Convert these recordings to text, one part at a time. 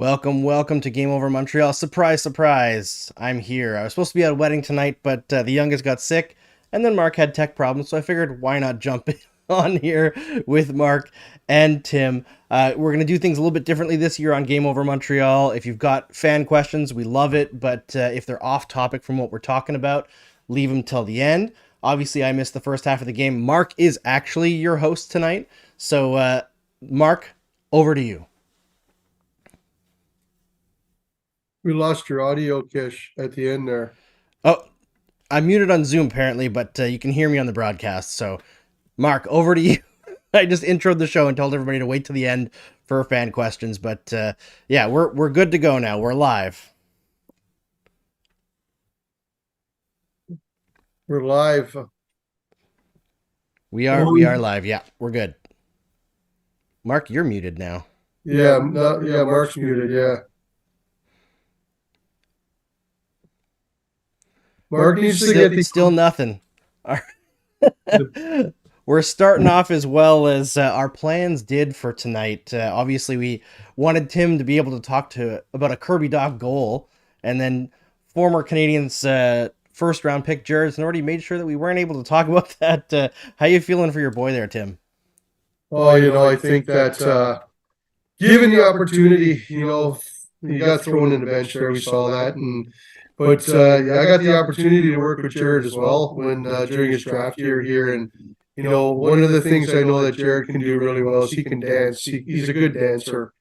Welcome to Game Over Montreal. Surprise, surprise. I'm here. I was supposed to be at a wedding tonight, but the youngest got sick, and then Mark had tech problems, so I figured why not jump in on here with Mark and Tim. We're going to do things a little bit differently this year on Game Over Montreal. If you've got fan questions, we love it, but if they're off topic from what we're talking about, leave them till the end. Obviously, I missed the first half of the game. Mark is actually your host tonight. So, Mark, over to you. We lost your audio, Kish, at the end there. Oh, I'm muted on Zoom apparently, but you can hear me on the broadcast. So, Mark, over to you. I just introed the show and told everybody to wait to the end for fan questions, but yeah, we're good to go now. We're live. We're live. We are live. Yeah, we're good. Mark, you're muted now. Yeah, Mark's muted. Yeah, Mark needs to get the. Still nothing. We're starting off as well as our plans did for tonight. Obviously, we wanted Tim to be able to talk to about a Kirby Dach goal, and then former Canadiens first round pick Jared Tenorti made sure that we weren't able to talk about that. How you feeling for your boy there, Tim? Oh, I think that given the opportunity, he got thrown in the bench there. We saw that, but yeah, I got the opportunity to work with Jared as well when during his draft year here, and one of the things I know that Jared can do really well is he can dance. He's a good dancer.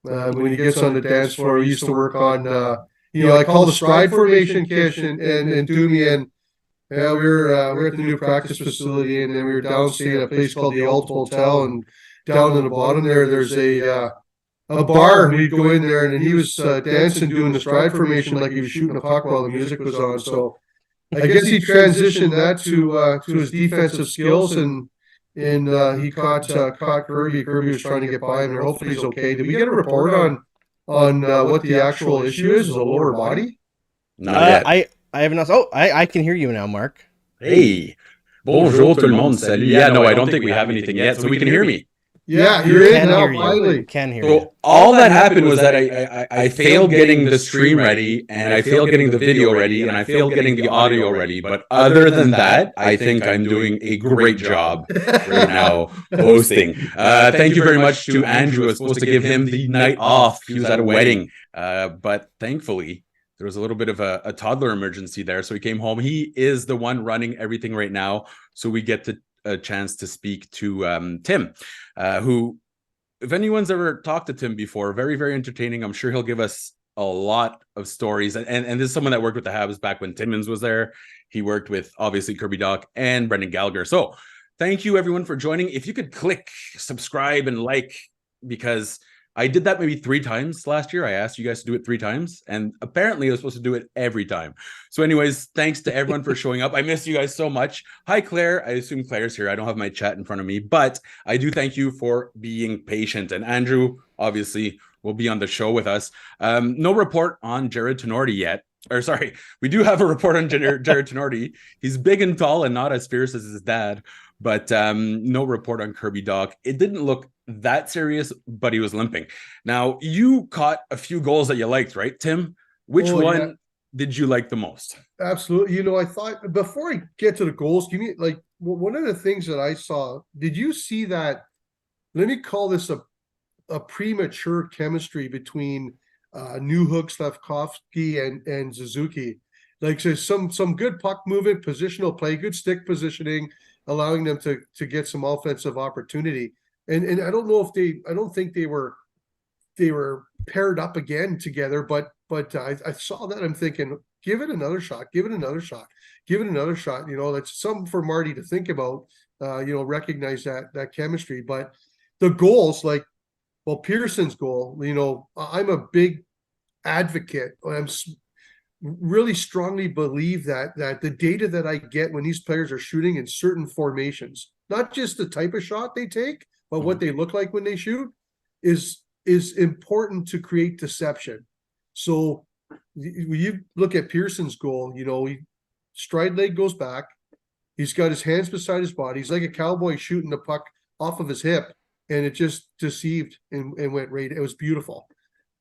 When he gets on the dance floor, we used to work on, I call the stride formation, Kish and Doomy, and yeah, we were at the new practice facility, and then we were downstate at a place called the Alt Hotel, and down in the bottom there's a bar, and we'd go in there, and he was dancing, doing the stride formation like he was shooting a puck while the music was on. So I guess he transitioned that to his defensive skills, and he caught Kirby. Kirby was trying to get by him, and hopefully he's okay. Did we get a report on what the actual issue is? Is a lower body? Not yet. I have not. Oh, I can hear you now, Mark. Hey, bonjour tout le monde. Salut. Yeah, no, I don't think we have anything yet, so we can hear me. Yeah, you're in now, finally. Can hear you. So all that happened was that I failed getting the stream ready, and I failed getting the video ready, and I failed getting the audio ready. But other than that, I think I'm doing a great job right now hosting. Thank you very much to Andrew. I was supposed to give him the night off. He was at a wedding, but thankfully there was a little bit of a toddler emergency there, so he came home. He is the one running everything right now, so we get a chance to speak to Tim, who, if anyone's ever talked to Tim before, very, very entertaining. I'm sure he'll give us a lot of stories. And this is someone that worked with the Habs back when Timmins was there. He worked with, obviously, Kirby Dach and Brendan Gallagher. So thank you, everyone, for joining. If you could click subscribe and like, because I did that maybe 3 times last year. I asked you guys to do it 3 times, and apparently I was supposed to do it every time. So anyways, thanks to everyone for showing up. I miss you guys so much. Hi, Claire. I assume Claire's here. I don't have my chat in front of me, but I do thank you for being patient. And Andrew, obviously, will be on the show with us. No report on Jared Tenorti yet. Or sorry, we do have a report on Jared Tenorti. He's big and tall and not as fierce as his dad, but no report on Kirby Dach. It didn't look that serious, but he was limping. Now, you caught a few goals that you liked, right, Tim? Which one did you like the most? Absolutely. I thought, before I get to the goals, give me one of the things that I saw. Did you see that? Let me call this a premature chemistry between Newhook, Slavkovsky, and Suzuki. So some good puck movement, positional play, good stick positioning, allowing them to get some offensive opportunity. And I don't know if I don't think they were paired up again together, but I saw that. I'm thinking, give it another shot, give it another shot, give it another shot. That's something for Marty to think about. Recognize that chemistry. But the goals, Pearson's goal, I'm a big advocate. I'm really strongly believe that the data that I get when these players are shooting in certain formations, not just the type of shot they take, but what they look like when they shoot, is important to create deception. So when you look at Pearson's goal, he stride leg goes back. He's got his hands beside his body. He's like a cowboy shooting the puck off of his hip, and it just deceived and went right. It was beautiful.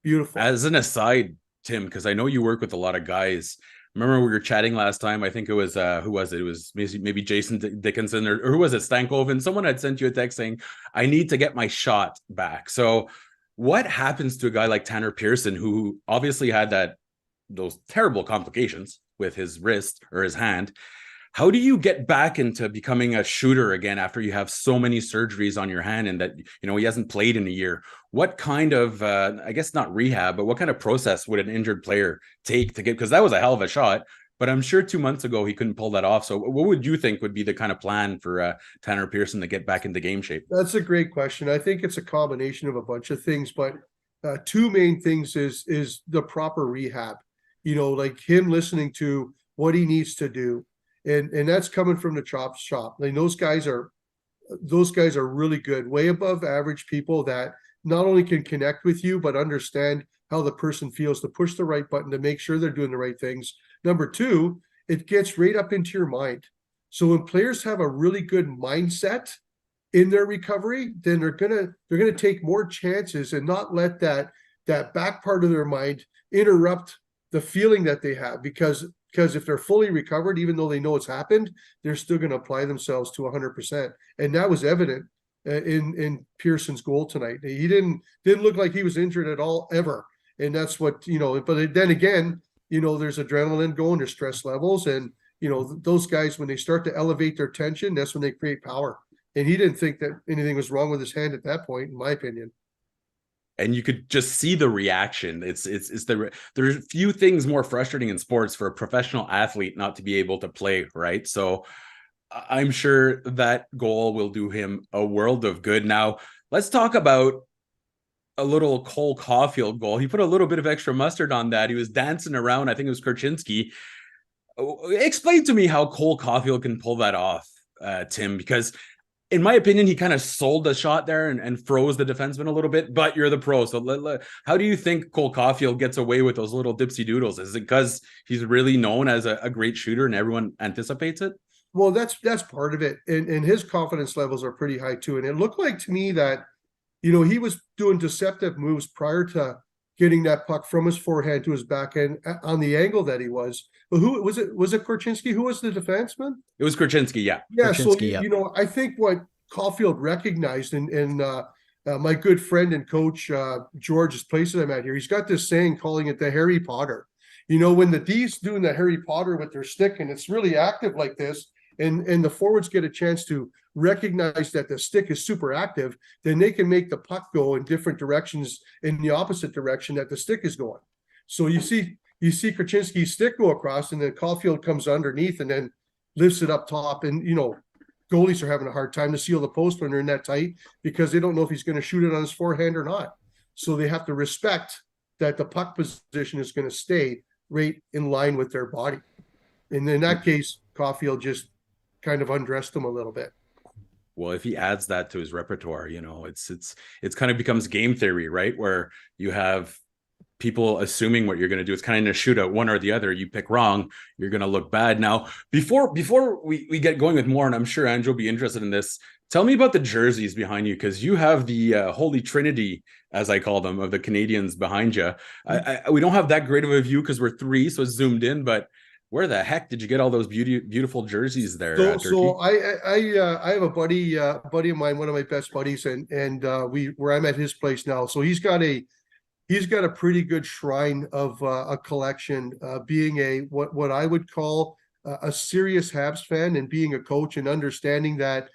Beautiful. As an aside, Tim, because I know you work with a lot of guys. Remember we were chatting last time? I think it was who was it? It was maybe Jason Dickinson or who was it? Stankoven. Someone had sent you a text saying, "I need to get my shot back." So, what happens to a guy like Tanner Pearson, who obviously had those terrible complications with his wrist or his hand? How do you get back into becoming a shooter again after you have so many surgeries on your hand and that, he hasn't played in a year? What kind of, I guess not rehab, but what kind of process would an injured player take to get, because that was a hell of a shot, but I'm sure 2 months ago he couldn't pull that off. So what would you think would be the kind of plan for Tanner Pearson to get back into game shape? That's a great question. I think it's a combination of a bunch of things, but two main things is the proper rehab. Like him listening to what he needs to do, and that's coming from the chop shop. Like those guys are really good, way above average people that not only can connect with you but understand how the person feels to push the right button to make sure they're doing the right things. Number two, it gets right up into your mind. So when players have a really good mindset in their recovery, then they're gonna take more chances and not let that back part of their mind interrupt the feeling that they have, because if they're fully recovered, even though they know it's happened, they're still going to apply themselves to 100%. And that was evident in Pearson's goal tonight. He didn't look like he was injured at all ever, and that's what But then again, there's adrenaline going, there's stress levels, and those guys, when they start to elevate their tension, that's when they create power. And he didn't think that anything was wrong with his hand at that point, in my opinion. And you could just see the reaction. There's a few things more frustrating in sports for a professional athlete not to be able to play, right? So I'm sure that goal will do him a world of good. Now, let's talk about a little Cole Caulfield goal. He put a little bit of extra mustard on that. He was dancing around. I think it was Korchinski. Explain to me how Cole Caulfield can pull that off, Tim, because in my opinion, he kind of sold the shot there and froze the defenseman a little bit, but you're the pro. So how do you think Cole Caulfield gets away with those little dipsy doodles? Is it because he's really known as a great shooter and everyone anticipates it? Well, that's part of it. And his confidence levels are pretty high too. And it looked like to me that, he was doing deceptive moves prior to getting that puck from his forehand to his backhand on the angle that he was. But who was it? Was it Korchinski? Who was the defenseman? It was Korchinski, yeah. Yeah, Korchinski, so, yeah. I think what Caulfield recognized, and my good friend and coach, George's place that I'm at here, he's got this saying calling it the Harry Potter. When the D's doing the Harry Potter with their stick and it's really active like this, and the forwards get a chance to recognize that the stick is super active, then they can make the puck go in different directions in the opposite direction that the stick is going. So you see Korchinski's stick go across, and then Caulfield comes underneath and then lifts it up top. And goalies are having a hard time to seal the post when they're in that tight, because they don't know if he's going to shoot it on his forehand or not. So they have to respect that the puck position is going to stay right in line with their body. And in that case, Caulfield just kind of undressed him a little bit. Well, if he adds that to his repertoire, it's kind of becomes game theory, right? Where you have people assuming what you're going to do. It's kind of in a shootout, one or the other. You pick wrong, you're going to look bad. Now, before we get going with more, and I'm sure Andrew will be interested in this, tell me about the jerseys behind you, because you have the Holy Trinity, as I call them, of the Canadiens behind you. We don't have that great of a view because we're three, so it's zoomed in, but where the heck did you get all those beautiful jerseys there? So I have a buddy of mine, one of my best buddies, and where I'm at his place now. So he's got a pretty good shrine of a collection, being what I would call a serious Habs fan, and being a coach and understanding that,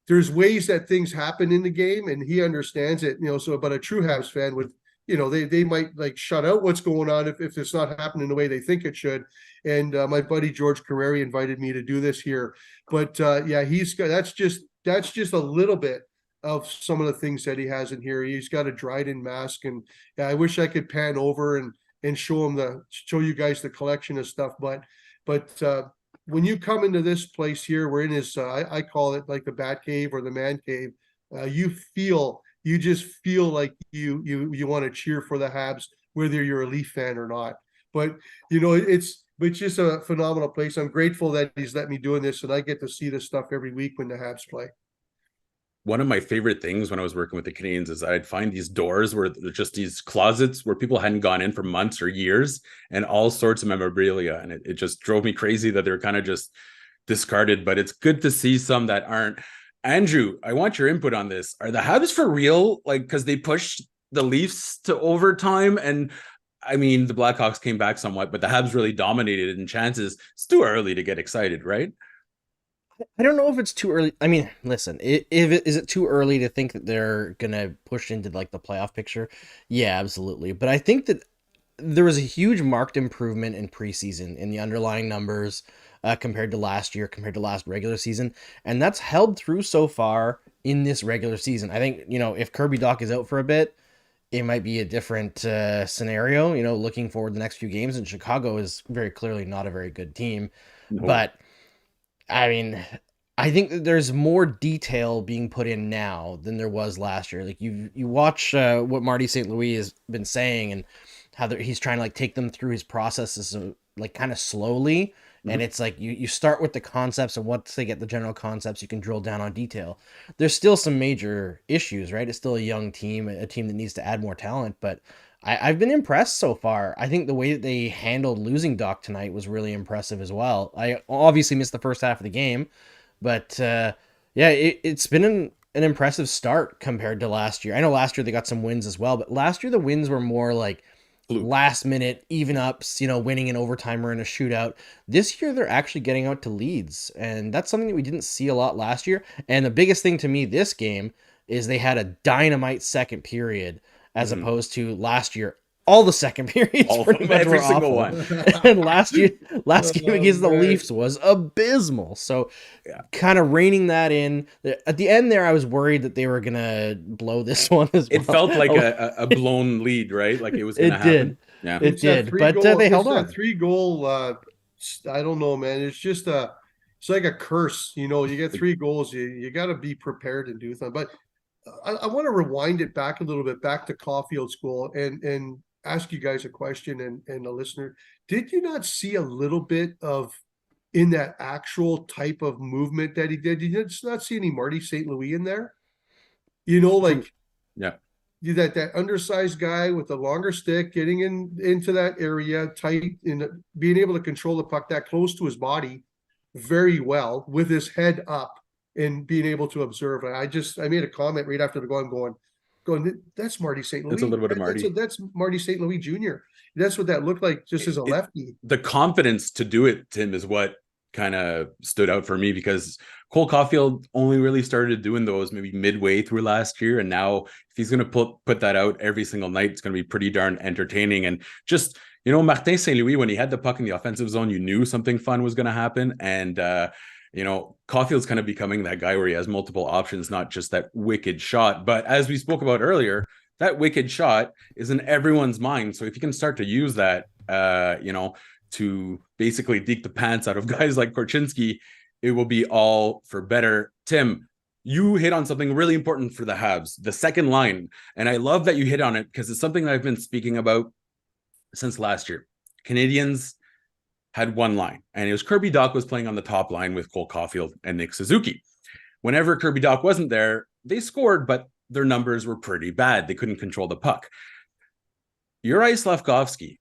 there's ways that things happen in the game, and he understands it, so, but a true Habs fan would, they might like shut out what's going on if it's not happening the way they think it should. And my buddy George Carreri invited me to do this here, but yeah, that's just a little bit of some of the things that he has in here. He's got a Dryden mask, and yeah, I wish I could pan over and show you guys the collection of stuff. But when you come into this place here, we're in his, I call it like the Bat Cave or the Man Cave. You just feel like you want to cheer for the Habs, whether you're a Leaf fan or not. But it's just a phenomenal place. I'm grateful that he's let me doing this, and I get to see this stuff every week when the Habs play. one of my favorite things when I was working with the Canadiens is I'd find these doors where there's just these closets where people hadn't gone in for months or years, and all sorts of memorabilia. And it just drove me crazy that they're kind of just discarded, but it's good to see some that aren't. Andrew, I want your input on this. Are the Habs for real? Like, because they pushed the Leafs to overtime, and I mean, the Blackhawks came back somewhat, but the Habs really dominated in chances. It's too early to get excited, right? I don't know if it's too early. I mean, listen, is it too early to think that they're gonna push into like the playoff picture? Yeah, absolutely. But I think that there was a huge marked improvement in preseason in the underlying numbers compared to last year, compared to last regular season, and that's held through so far in this regular season. I think if Kirby Dach is out for a bit, it might be a different scenario. Looking forward to the next few games, and Chicago is very clearly not a very good team, No. but I mean, I think that there's more detail being put in now than there was last year. Like you watch what Marty St. Louis has been saying and how he's trying to like take them through his processes like kind of slowly. And it's like you start with the concepts, and once they get the general concepts, you can drill down on detail. There's still some major issues, right? It's still a young team, a team that needs to add more talent, but I've been impressed so far. I think the way that they handled losing Doc tonight was really impressive as well. I obviously missed the first half of the game, but yeah, it's been an impressive start compared to last year. I know last year they got some wins as well, but last year the wins were more like last minute even ups, winning in overtime or in a shootout. This year they're actually getting out to leads, and that's something that we didn't see a lot last year. And the biggest thing to me this game is they had a dynamite second period as opposed to last year. All the second periods pretty much every were single awful. one. And last game against the Leafs was abysmal. So kind of reining that in. At the end there, I was worried that they were going to blow this one as well. It felt like a blown lead, right? Like it was going to happen. Did. Yeah, it did. But they held on. 3-goal. I don't know, man. It's just it's like a curse. You get 3 goals, you got to be prepared and do something. But I want to rewind it back a little bit, back to Caulfield's goal, and ask you guys a question and a listener. Did you not see a little bit of in that actual type of movement that he did? Did you not see any Marty St. Louis in there? Like yeah, that undersized guy with the longer stick getting into that area tight and being able to control the puck that close to his body very well with his head up and being able to observe. I made a comment right after the goal. I'm going, that's Marty St. Louis. That's a little bit of Marty. That's Marty St. Louis Jr. That's what that looked like just as a lefty. The confidence to do it, Tim, is what kind of stood out for me, because Cole Caulfield only really started doing those maybe midway through last year. And now if he's going to put that out every single night, it's going to be pretty darn entertaining. And just, Martin St. Louis, when he had the puck in the offensive zone, you knew something fun was going to happen. And, Caulfield's kind of becoming that guy where he has multiple options, not just that wicked shot. But as we spoke about earlier, that wicked shot is in everyone's mind. So if you can start to use that, to basically deke the pants out of guys like Korchinski, it will be all for better. Tim, you hit on something really important for the Habs, the second line. And I love that you hit on it because it's something that I've been speaking about since last year. Canadiens had one line, and it was Kirby Dach was playing on the top line with Cole Caulfield and Nick Suzuki. Whenever Kirby Dach wasn't there, they scored, but their numbers were pretty bad. They couldn't control the puck. Juraj Slafkovsky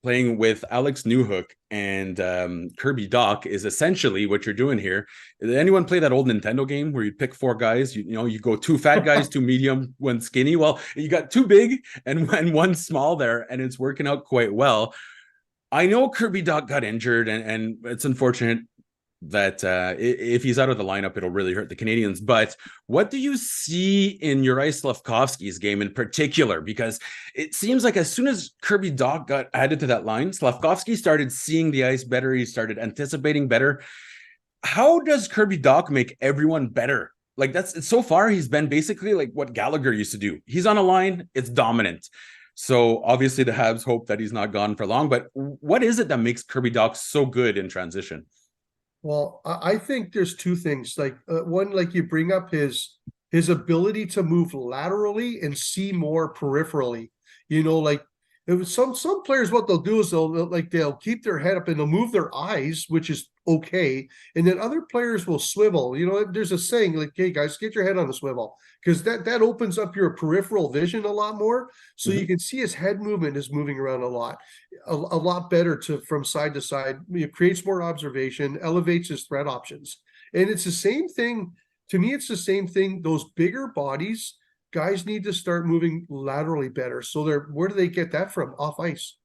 playing with Alex Newhook and Kirby Dach is essentially what you're doing here. Did anyone play that old Nintendo game where you pick 4 guys? You go 2 fat guys, 2 medium, 1 skinny. Well, you got 2 big and 1 small there, and it's working out quite well. I know Kirby Dach got injured, and it's unfortunate that if he's out of the lineup, it'll really hurt the Canadiens. But what do you see in Juraj Slafkovsky's game in particular? Because it seems like as soon as Kirby Dach got added to that line, Slafkovsky started seeing the ice better. He started anticipating better. How does Kirby Dach make everyone better? Like so far, he's been basically like what Gallagher used to do. He's on a line, it's dominant. So obviously the Habs hope that he's not gone for long, but what is it that makes Kirby Dach so good in transition? Well, I think there's 2 things. Like one, like you bring up his ability to move laterally and see more peripherally. Like it was some players, what they'll do is they'll keep their head up and they'll move their eyes, which is okay. And then other players will swivel. There's a saying like, hey guys, get your head on the swivel, because that opens up your peripheral vision a lot more. So you can see his head movement is moving around a lot better from side to side. It creates more observation, elevates his threat options. And it's the same thing. To me, it's the same thing. Those bigger bodies, guys need to start moving laterally better. So where do they get that from? Off ice.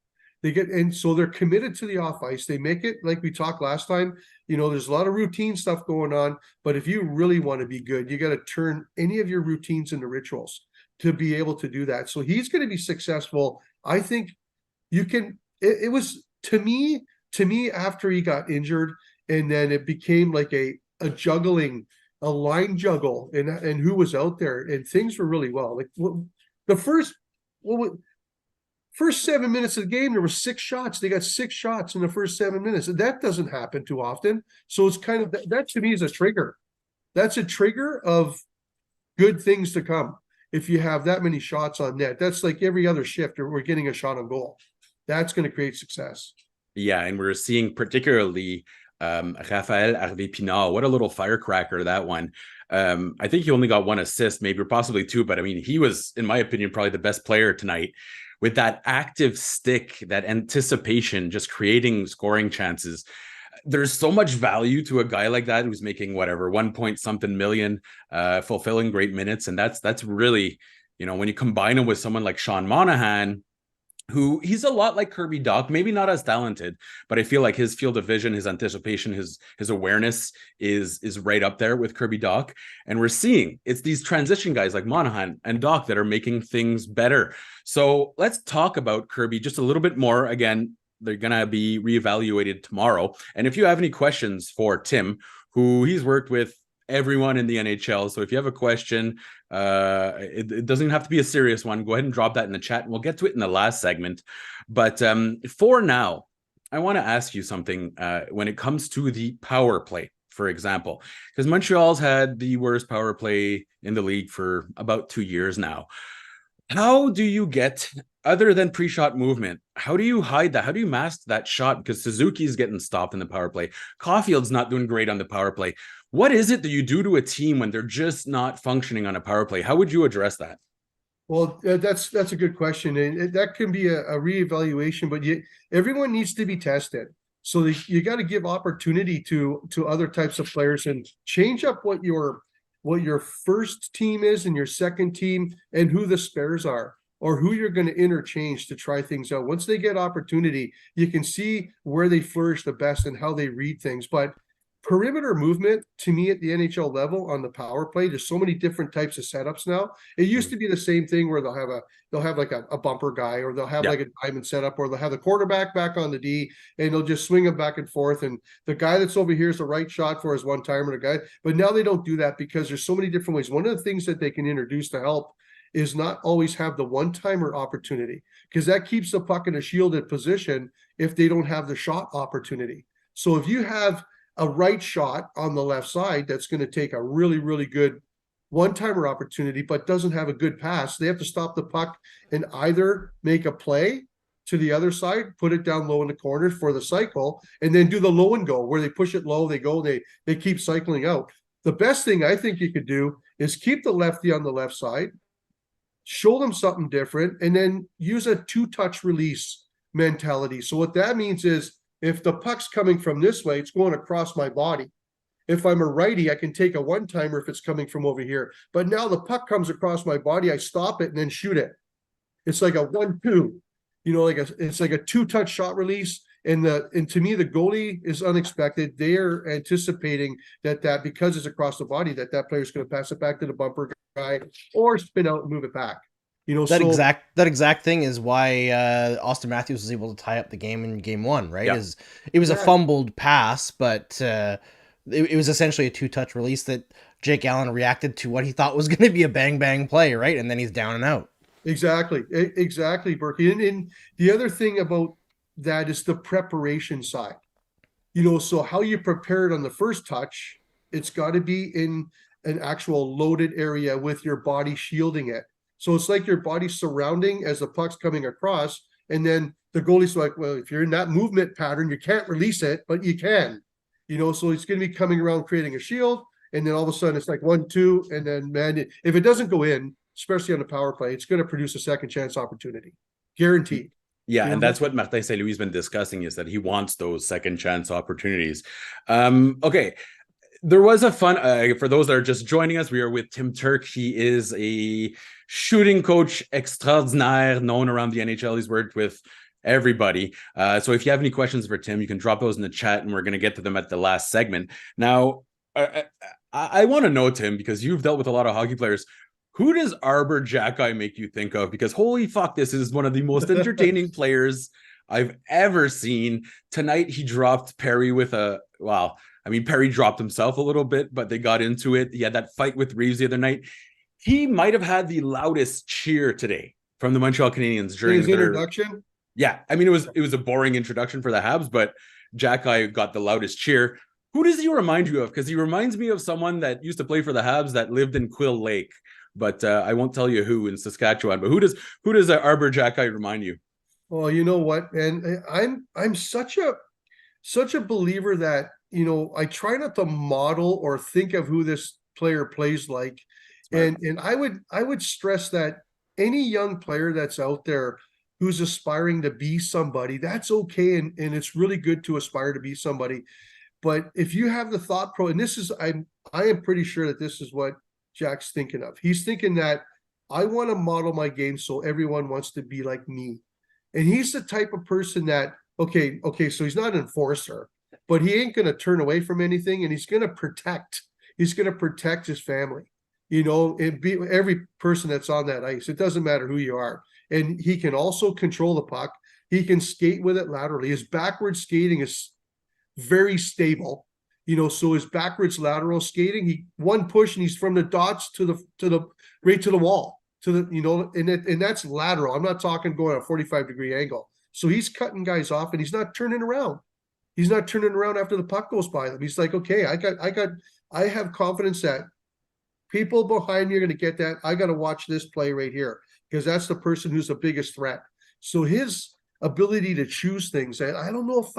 And so they're committed to the off ice. They make it, like we talked last time, there's a lot of routine stuff going on, but if you really want to be good, you got to turn any of your routines into rituals to be able to do that. So he's going to be successful. I think you can, it was to me after he got injured, and then it became like a line juggle and who was out there, and things were really well. Like the first 7 minutes of the game, there were 6 shots. They got 6 shots in the first 7 minutes. That doesn't happen too often. So it's kind of that to me is a trigger. That's a trigger of good things to come. If you have that many shots on net, that's like every other shift, we're getting a shot on goal. That's going to create success. Yeah, and we're seeing particularly Raphaël Harvey-Pinard. What a little firecracker that one. I think he only got 1 assist, maybe possibly 2, but I mean, he was, in my opinion, probably the best player tonight. With that active stick, that anticipation, just creating scoring chances. There's so much value to a guy like that who's making whatever 1-point-something million, fulfilling great minutes. And that's really, when you combine him with someone like Sean Monahan, who he's a lot like Kirby Dach, maybe not as talented, but I feel like his field of vision, his anticipation, his awareness is right up there with Kirby Dach. And we're seeing it's these transition guys like Monahan and Dach that are making things better. So let's talk about Kirby just a little bit more. Again, they're going to be reevaluated tomorrow. And if you have any questions for Tim, who he's worked with everyone in the NHL. So if you have a question, it doesn't have to be a serious one. Go ahead and drop that in the chat, and we'll get to it in the last segment. But for now, I want to ask you something when it comes to the power play, for example, because Montreal's had the worst power play in the league for about 2 years now. How do you get, other than pre-shot movement, how do you hide that? How do you mask that shot? Because Suzuki's getting stopped in the power play. Caulfield's not doing great on the power play. What is it that you do to a team when they're just not functioning on a power play? How would you address that? Well, that's a good question, and that can be a reevaluation. But everyone needs to be tested, so you got to give opportunity to other types of players and change up what your first team is and your second team, and who the spares are, or who you're going to interchange to try things out. Once they get opportunity, you can see where they flourish the best and how they read things. But perimeter movement, to me, at the NHL level on the power play, there's so many different types of setups now. It used to be the same thing where they'll have like a bumper guy, or they'll have like a diamond setup, or they'll have the quarterback back on the D, and they'll just swing them back and forth. And the guy that's over here is the right shot for his one-timer, the guy. But now they don't do that, because there's so many different ways. One of the things that they can introduce to help is not always have the one-timer opportunity, because that keeps the puck in a shielded position if they don't have the shot opportunity. So if you have a right shot on the left side that's going to take a really, really good one-timer opportunity, but doesn't have a good pass, they have to stop the puck and either make a play to the other side, put it down low in the corner for the cycle, and then do the low and go, where they push it low, they keep cycling out. The best thing I think you could do is keep the lefty on the left side, show them something different, and then use a 2-touch release mentality. So what that means is, if the puck's coming from this way, it's going across my body. If I'm a righty, I can take a one-timer if it's coming from over here. But now the puck comes across my body, I stop it and then shoot it. It's like a 1-2, it's like a 2-touch shot release. And to me, the goalie is unexpected. They're anticipating that because it's across the body, that player's going to pass it back to the bumper guy or spin out and move it back. That exact thing is why Austin Matthews was able to tie up the game in game 1, right? Yeah. It was a fumbled pass, but it was essentially a 2-touch release that Jake Allen reacted to what he thought was going to be a bang play, right? And then he's down and out. Exactly, Berkey. And the other thing about that is the preparation side. So how you prepare it on the first touch, it's got to be in an actual loaded area with your body shielding it. So it's like your body surrounding as the puck's coming across, and then the goalie's like, well, if you're in that movement pattern, you can't release it, but you can. So he's going to be coming around creating a shield, and then all of a sudden it's like 1-2, and then man, if it doesn't go in, especially on the power play, it's going to produce a second chance opportunity, guaranteed. Yeah, You and know? that's what Martin St. Louis has been discussing, is that he wants those second chance opportunities. Okay, there was a fun, for those that are just joining us, we are with Tim Turk. He is a shooting coach extraordinaire, known around the NHL. He's worked with everybody. So if you have any questions for Tim, you can drop those in the chat, and we're going to get to them at the last segment. Now, I want to know, Tim, because you've dealt with a lot of hockey players. Who does Arbor Jacki make you think of? Because holy fuck, this is one of the most entertaining players I've ever seen. Tonight, he dropped Perry with a, wow. I mean, Perry dropped himself a little bit, but they got into it. He had that fight with Reeves the other night. He might have had the loudest cheer today from the Montreal Canadiens during his introduction. Yeah, I mean, it was a boring introduction for the Habs, but Jacki got the loudest cheer. Who does he remind you of? Because he reminds me of someone that used to play for the Habs that lived in Quill Lake, but I won't tell you who in Saskatchewan. But who does Arbor Jacki remind you? Well, you know what, and I'm such a believer that I try not to model or think of who this player plays like, and I would stress that any young player that's out there who's aspiring to be somebody, that's okay, and it's really good to aspire to be somebody. But if you have the thought and this is I am pretty sure that this is what Jack's thinking of. He's thinking that I want to model my game so everyone wants to be like me. And he's the type of person that, okay, so he's not an enforcer, but he ain't going to turn away from anything, and he's going to protect his family. Every person that's on that ice, it doesn't matter who you are. And he can also control the puck. He can skate with it laterally. His backward skating is very stable. So his backwards lateral skating, one push and he's from the dots to the right to the wall. And that's lateral. I'm not talking going a 45-degree angle. So he's cutting guys off, and he's not turning around. He's not turning around after the puck goes by them. He's like, okay, I have confidence that people behind me are going to get that. I got to watch this play right here, because that's the person who's the biggest threat. So his ability to choose things, I don't know if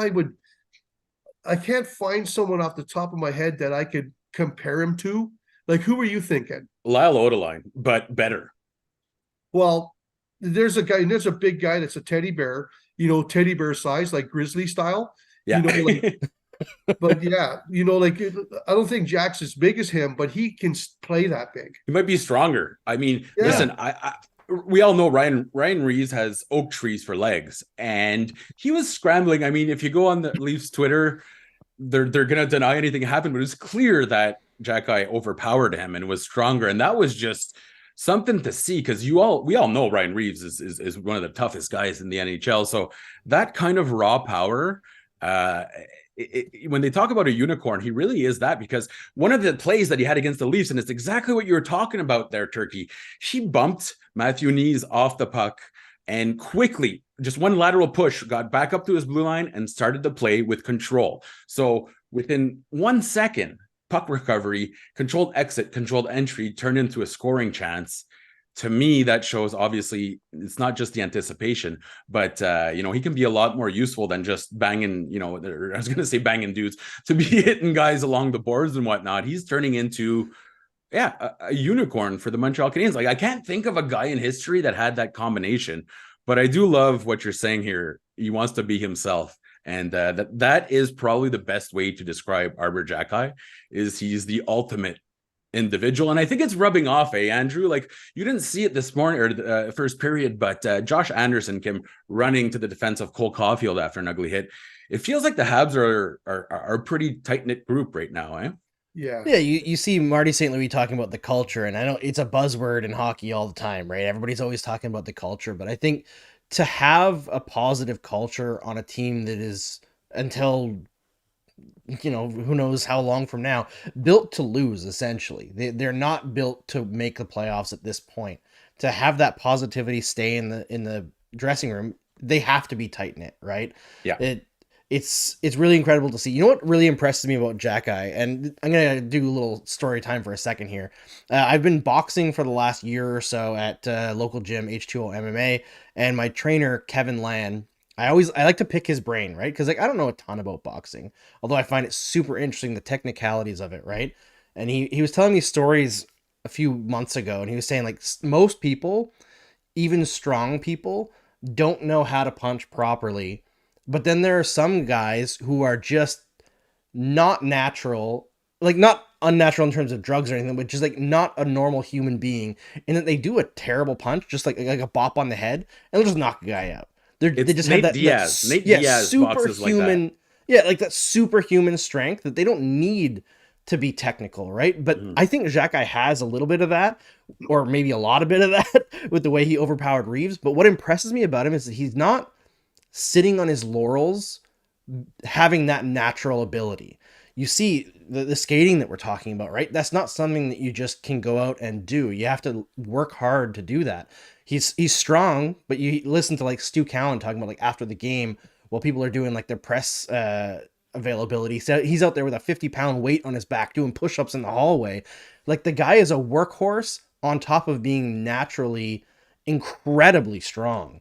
I can't find someone off the top of my head that I could compare him to. Like, who were you thinking? Lyle Odeline, but better. Well, there's a big guy that's a teddy bear, teddy bear size, like Grizzly style. Yeah. But yeah, I don't think Jack's as big as him, but he can play that big. He might be stronger. I mean, listen, we all know Ryan Reeves has oak trees for legs, and he was scrambling. I mean, if you go on the Leafs Twitter, they're gonna deny anything happened, but it was clear that Jacki overpowered him and was stronger, and that was just something to see, because we all know Ryan Reeves is one of the toughest guys in the NHL. So that kind of raw power, when they talk about a unicorn, he really is that, because one of the plays that he had against the Leafs, and it's exactly what you were talking about there, Turkey, he bumped Matthew Knees off the puck and quickly, just one lateral push, got back up to his blue line and started to play with control. So within 1 second, puck recovery, controlled exit, controlled entry turned into a scoring chance. To me, that shows, obviously, it's not just the anticipation, but he can be a lot more useful than just banging, I was going to say banging dudes, to be hitting guys along the boards and whatnot. He's turning into, a unicorn for the Montreal Canadiens. Like, I can't think of a guy in history that had that combination, but I do love what you're saying here. He wants to be himself. And that is probably the best way to describe Arbor Jacki, is he's the ultimate individual. And I think it's rubbing off, Andrew? Like, you didn't see it this morning or first period, but Josh Anderson came running to the defense of Cole Caulfield after an ugly hit. It feels like the Habs are a pretty tight-knit group right now, eh? Yeah. You see Marty St. Louis talking about the culture, and I know it's a buzzword in hockey all the time, right? Everybody's always talking about the culture, but I think to have a positive culture on a team that is, until who knows how long from now, built to lose, essentially. They're not built to make the playoffs at this point. To have that positivity stay in the dressing room, they have to be tight knit, right? Yeah. It's really incredible to see. You know what really impresses me about Jacki, and I'm gonna do a little story time for a second here. I've been boxing for the last year or so at local gym H2O MMA, and my trainer Kevin Land I like to pick his brain, right? Because like I don't know a ton about boxing, although I find it super interesting the technicalities of it, right? And he was telling me stories a few months ago, and he was saying like most people, even strong people, don't know how to punch properly. But then there are some guys who are just not natural, like not unnatural in terms of drugs or anything, but just like not a normal human being, and that they do a terrible punch, just like a bop on the head, and they'll just knock a guy out. They It's just have Nate that Diaz. Nate yeah, Diaz boxes like that. superhuman, yeah, like that superhuman strength that they don't need to be technical, right? But I think Jacques has a little bit of that, or maybe a lot of bit of that, with the way he overpowered Reeves. But what impresses me about him is that he's not sitting on his laurels having that natural ability. You see the skating that we're talking about, right? That's not something that you just can go out and do. You have to work hard to do that. He's strong, but you listen to like Stu Cowan talking about like after the game while people are doing like their press availability. So he's out there with a 50-pound weight on his back doing push-ups in the hallway. Like the guy is a workhorse on top of being naturally incredibly strong.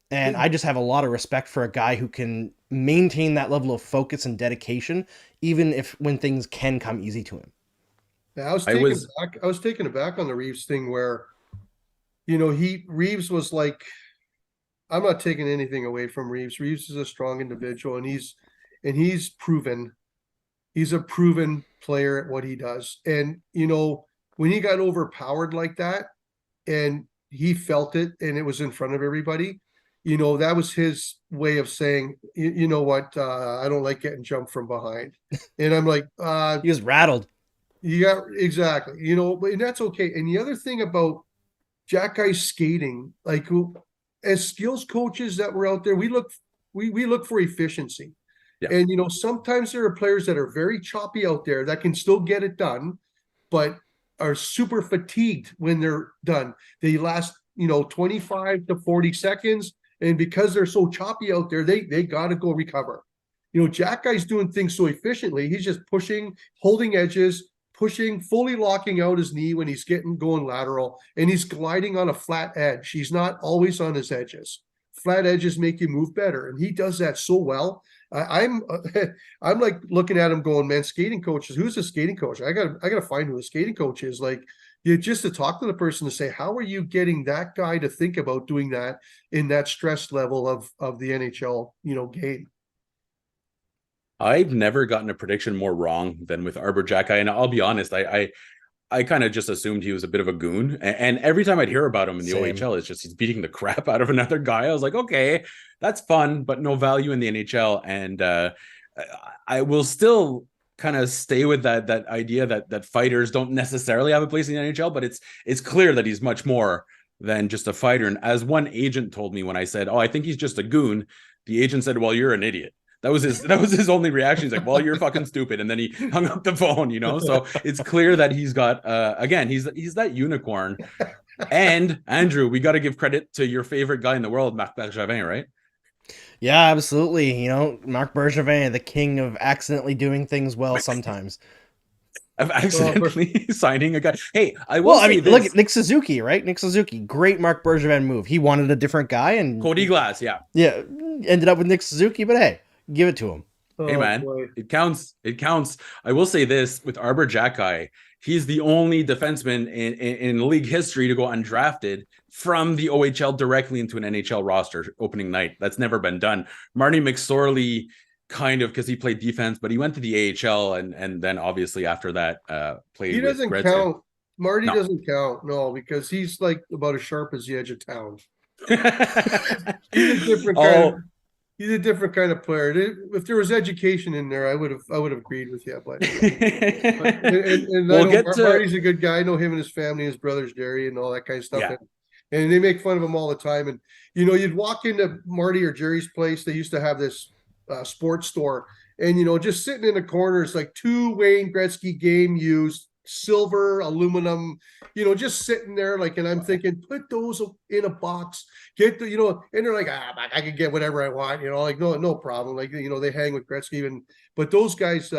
And I just have a lot of respect for a guy who can maintain that level of focus and dedication, even if when things can come easy to him. Yeah, I was taken aback on the Reeves thing where, Reeves was like, I'm not taking anything away from Reeves. Reeves is a strong individual, and he's proven. He's a proven player at what he does. And when he got overpowered like that, and he felt it, and it was in front of everybody, that was his way of saying, you know what, I don't like getting jumped from behind. And I'm like, He was rattled. yeah, exactly. And that's okay. And the other thing about Jack Guy's skating, like as skills coaches that were out there, we look for efficiency. Yeah. And sometimes there are players that are very choppy out there that can still get it done, but are super fatigued when they're done. They last, 25 to 40 seconds. And because they're so choppy out there, they got to go recover. Jack Guy's doing things so efficiently. He's just pushing, holding edges, pushing, fully locking out his knee when he's going lateral, and he's gliding on a flat edge. He's not always on his edges. Flat edges make you move better, and he does that so well. I'm like looking at him going, man, skating coaches, who's the skating coach? I gotta find who the skating coach is. Like, just to talk to the person to say, how are you getting that guy to think about doing that in that stress level of the NHL, game? I've never gotten a prediction more wrong than with Arbor Jacki, and I'll be honest, I kind of just assumed he was a bit of a goon. And every time I'd hear about him in the Same. OHL, it's just he's beating the crap out of another guy. I was like, okay, that's fun, but no value in the NHL. And I will still kind of stay with that idea that fighters don't necessarily have a place in the NHL, but it's clear that he's much more than just a fighter. And as one agent told me when I said, "Oh, I think he's just a goon," the agent said, "Well, you're an idiot." That was his only reaction. He's like, "Well, you're fucking stupid," and then he hung up the phone. So it's clear that he's got again, he's that unicorn. And Andrew, we got to give credit to your favorite guy in the world, Marc Bergevin, right? Yeah, absolutely. Marc Bergevin, the king of accidentally doing things well sometimes. Of accidentally signing a guy. Hey, I will say this. Look at Nick Suzuki, right? Nick Suzuki, great Marc Bergevin move. He wanted a different guy, and Cody Glass, yeah, ended up with Nick Suzuki. But hey, give it to him. Hey man, it counts. It counts. I will say this with Arbor Jacki, he's the only defenseman in league history to go undrafted from the OHL directly into an NHL roster opening night. That's never been done. Marty McSorley, kind of, because he played defense, but he went to the AHL and then obviously after that played. He doesn't count. Marty doesn't count, no, because he's like about as sharp as the edge of town. He's a different kind. He's a different kind of player. If there was education in there, I would have agreed with you. But, Marty's a good guy. I know him and his family, his brother's Jerry, and all that kind of stuff. Yeah. And they make fun of him all the time. And you'd walk into Marty or Jerry's place. They used to have this sports store, and just sitting in the corners, like 2 Wayne Gretzky game used silver, aluminum, just sitting there, like, and I'm thinking, put those in a box, get the, and they're like, I can get whatever I want, like, no problem. Like, they hang with Gretzky, but those guys,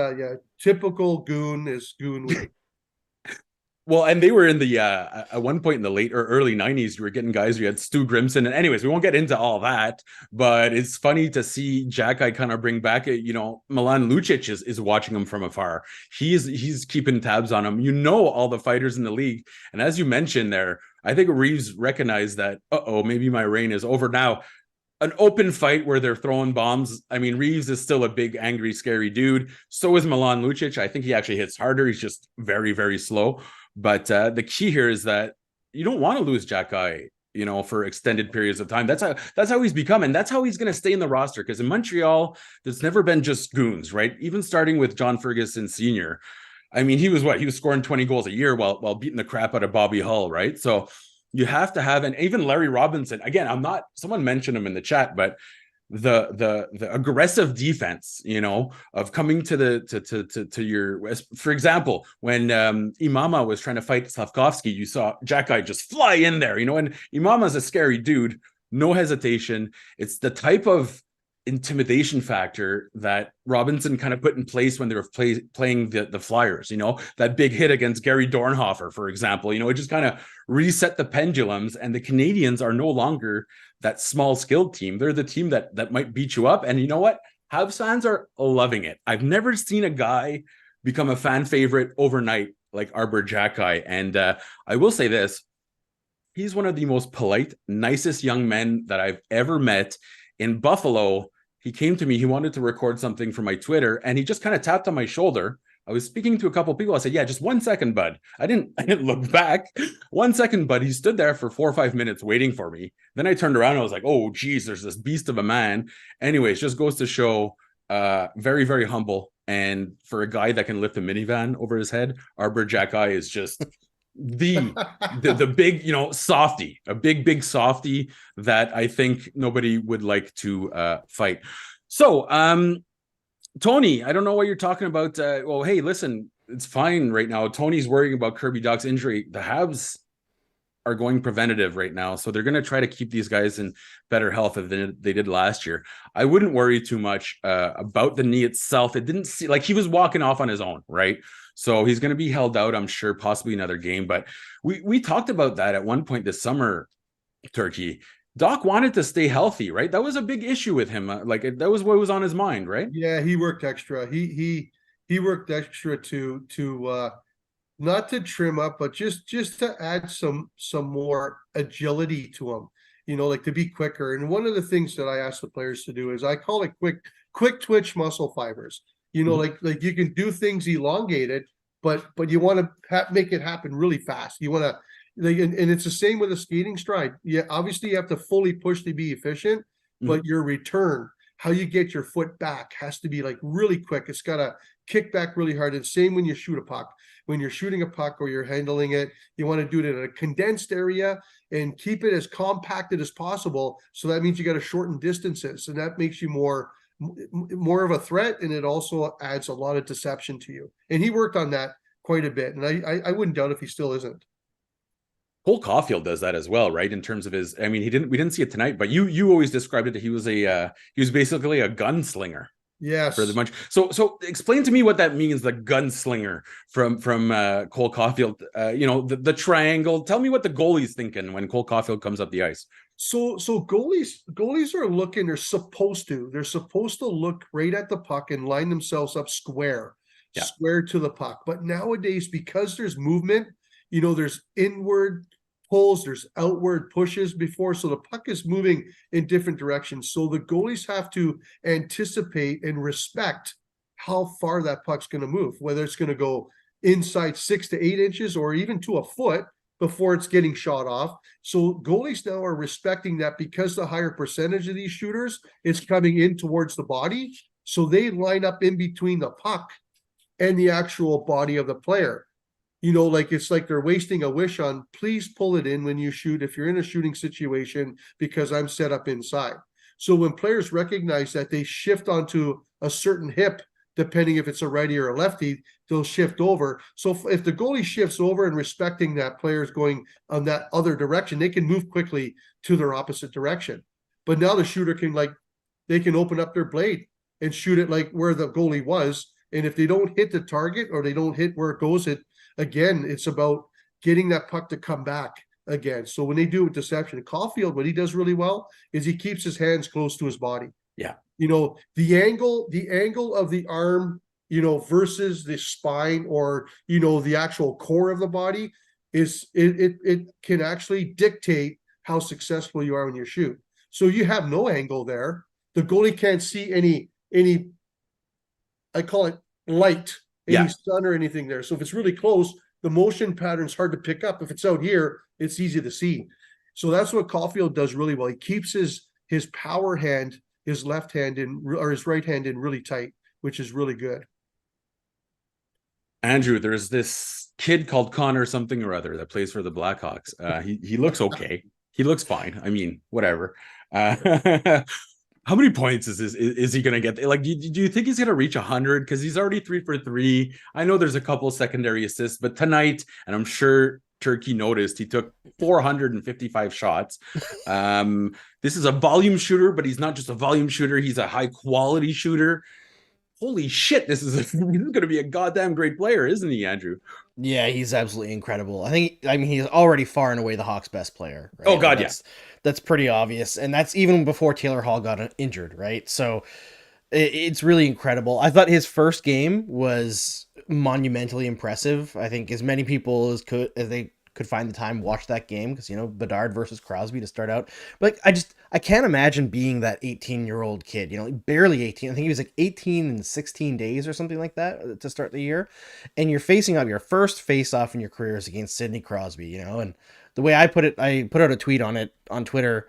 typical goon is goon. Well, and they were in the at one point in the late or early 90s, you were getting guys, you had Stu Grimson. And anyways, we won't get into all that, but it's funny to see Jack kind of bring back Milan Lucic is watching him from afar. He's keeping tabs on him. All the fighters in the league. And as you mentioned there, I think Reeves recognized that, maybe my reign is over now. An open fight where they're throwing bombs. I mean, Reeves is still a big, angry, scary dude. So is Milan Lucic. I think he actually hits harder. He's just very, very slow. But the key here is that you don't want to lose Jack for extended periods of time. That's how he's become, and that's how he's going to stay in the roster. Because in Montreal, there's never been just goons, right? Even starting with John Ferguson Sr. I mean, he was scoring 20 goals a year while beating the crap out of Bobby Hull, right? So you have to have, and even Larry Robinson. Again, someone mentioned him in the chat, but the aggressive defense, of coming to your, for example, when Imama was trying to fight Slavkovsky, you saw Jack just fly in there, and Imama's a scary dude, no hesitation. It's the type of intimidation factor that Robinson kind of put in place when they were playing the Flyers, that big hit against Gary Dornhofer, for example, it just kind of reset the pendulums, and the Canadiens are no longer that small skilled team. They're the team that might beat you up. And you know what? Habs fans are loving it. I've never seen a guy become a fan favorite overnight like Arbor Xhekaj. And I will say this, he's one of the most polite, nicest young men that I've ever met. In Buffalo, he came to me, he wanted to record something for my Twitter, and he just kind of tapped on my shoulder. I was speaking to a couple of people. I said, yeah, just 1 second, bud. I didn't look back. 1 second, bud. He stood there for 4 or 5 minutes waiting for me. Then I turned around and I was like, oh, geez, there's this beast of a man. Anyways, just goes to show, very, very humble. And for a guy that can lift a minivan over his head, Arbor Xhekaj is just the big, softy, a big softy that I think nobody would like to fight. So, Tony, I don't know what you're talking about. Well, hey, listen, it's fine right now. Tony's worrying about Kirby Dach's injury. The Habs are going preventative right now, so they're going to try to keep these guys in better health than they did last year. I wouldn't worry too much about the knee itself. It didn't seem like he was walking off on his own, right? So he's going to be held out, I'm sure, possibly another game. But we talked about that at one point this summer, Turkey. Dach wanted to stay healthy, right? That was a big issue with him. That was what was on his mind, right? Yeah, he worked extra. He worked extra to not to trim up, but just to add some more agility to him. Like to be quicker. And one of the things that I ask the players to do is I call it quick twitch muscle fibers. Like you can do things elongated, but you want to make it happen really fast. You want to. And it's the same with a skating stride. Yeah, obviously you have to fully push to be efficient, but your return, how you get your foot back, has to be like really quick. It's got to kick back really hard. And same when you shoot a puck. When you're shooting a puck or you're handling it, you want to do it in a condensed area and keep it as compacted as possible. So that means you got to shorten distances, and that makes you more of a threat, and it also adds a lot of deception to you. And he worked on that quite a bit, and I wouldn't doubt if he still isn't. Cole Caulfield does that as well, right? In terms of his, I mean, we didn't see it tonight, but you always described it that he was basically a gunslinger. Yes. For the bunch. So explain to me what that means, the gunslinger from Cole Caulfield. The triangle. Tell me what the goalie's thinking when Cole Caulfield comes up the ice. So goalies are looking, they're supposed to look right at the puck and line themselves up square to the puck. But nowadays, because there's movement, there's inward pulls, there's outward pushes before, so the puck is moving in different directions. So the goalies have to anticipate and respect how far that puck's going to move, whether it's going to go inside 6 to 8 inches or even to a foot before it's getting shot off. So goalies now are respecting that, because the higher percentage of these shooters is coming in towards the body. So they line up in between the puck and the actual body of the player. It's like they're wasting a wish on, please pull it in when you shoot if you're in a shooting situation, because I'm set up inside. So when players recognize that, they shift onto a certain hip, depending if it's a righty or a lefty, they'll shift over. So if the goalie shifts over and respecting that player's going on that other direction, they can move quickly to their opposite direction. But now the shooter they can open up their blade and shoot it like where the goalie was. And if they don't hit the target or they don't hit where it goes, again, it's about getting that puck to come back again. So when they do it with deception, Caulfield, what he does really well is he keeps his hands close to his body. Yeah. The angle of the arm, versus the spine or, the actual core of the body is it can actually dictate how successful you are when you shoot. So you have no angle there. The goalie can't see any, I call it light, any sun or anything there. So if it's really close, the motion pattern's hard to pick up. If it's out here, it's easy to see. So that's what Caulfield does really well. He keeps his power hand, his left hand or his right hand in really tight, which is really good. Andrew, there's this kid called Connor something or other that plays for the Blackhawks. He looks okay. He looks fine. I mean, whatever. How many points is he going to get? Like, do you think he's going to reach 100? Because he's already 3 for 3. I know there's a couple secondary assists, but tonight, and I'm sure Turkey noticed, he took 455 shots. This is a volume shooter, but he's not just a volume shooter. He's a high quality shooter. Holy shit, this is going to be a goddamn great player, isn't he, Andrew? Yeah, he's absolutely incredible. I mean, he's already far and away the Hawks' best player. Right? Oh, God, yes. That's pretty obvious. And that's even before Taylor Hall got injured, right? So it's really incredible. I thought his first game was monumentally impressive. I think as many people as they could find the time watch that game because, Bedard versus Crosby to start out. But I can't imagine being that 18-year-old kid, barely 18. I think he was like 18 in 16 days or something like that to start the year. And you're facing up your first face-off in your career is against Sidney Crosby, and the way I put it, I put out a tweet on it on Twitter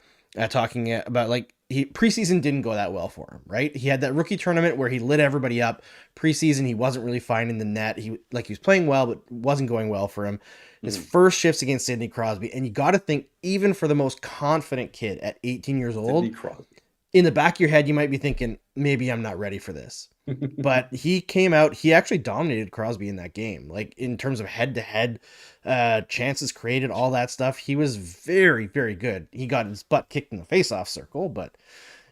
talking about preseason didn't go that well for him, right? He had that rookie tournament where he lit everybody up. Preseason, he wasn't really finding the net. He was playing well, but wasn't going well for him. His first shifts against Sidney Crosby, and you got to think, even for the most confident kid at 18 years old, in the back of your head, you might be thinking, maybe I'm not ready for this. But he came out, he actually dominated Crosby in that game. Like, in terms of head-to-head chances created, all that stuff, he was very, very good. He got his butt kicked in the face-off circle, but,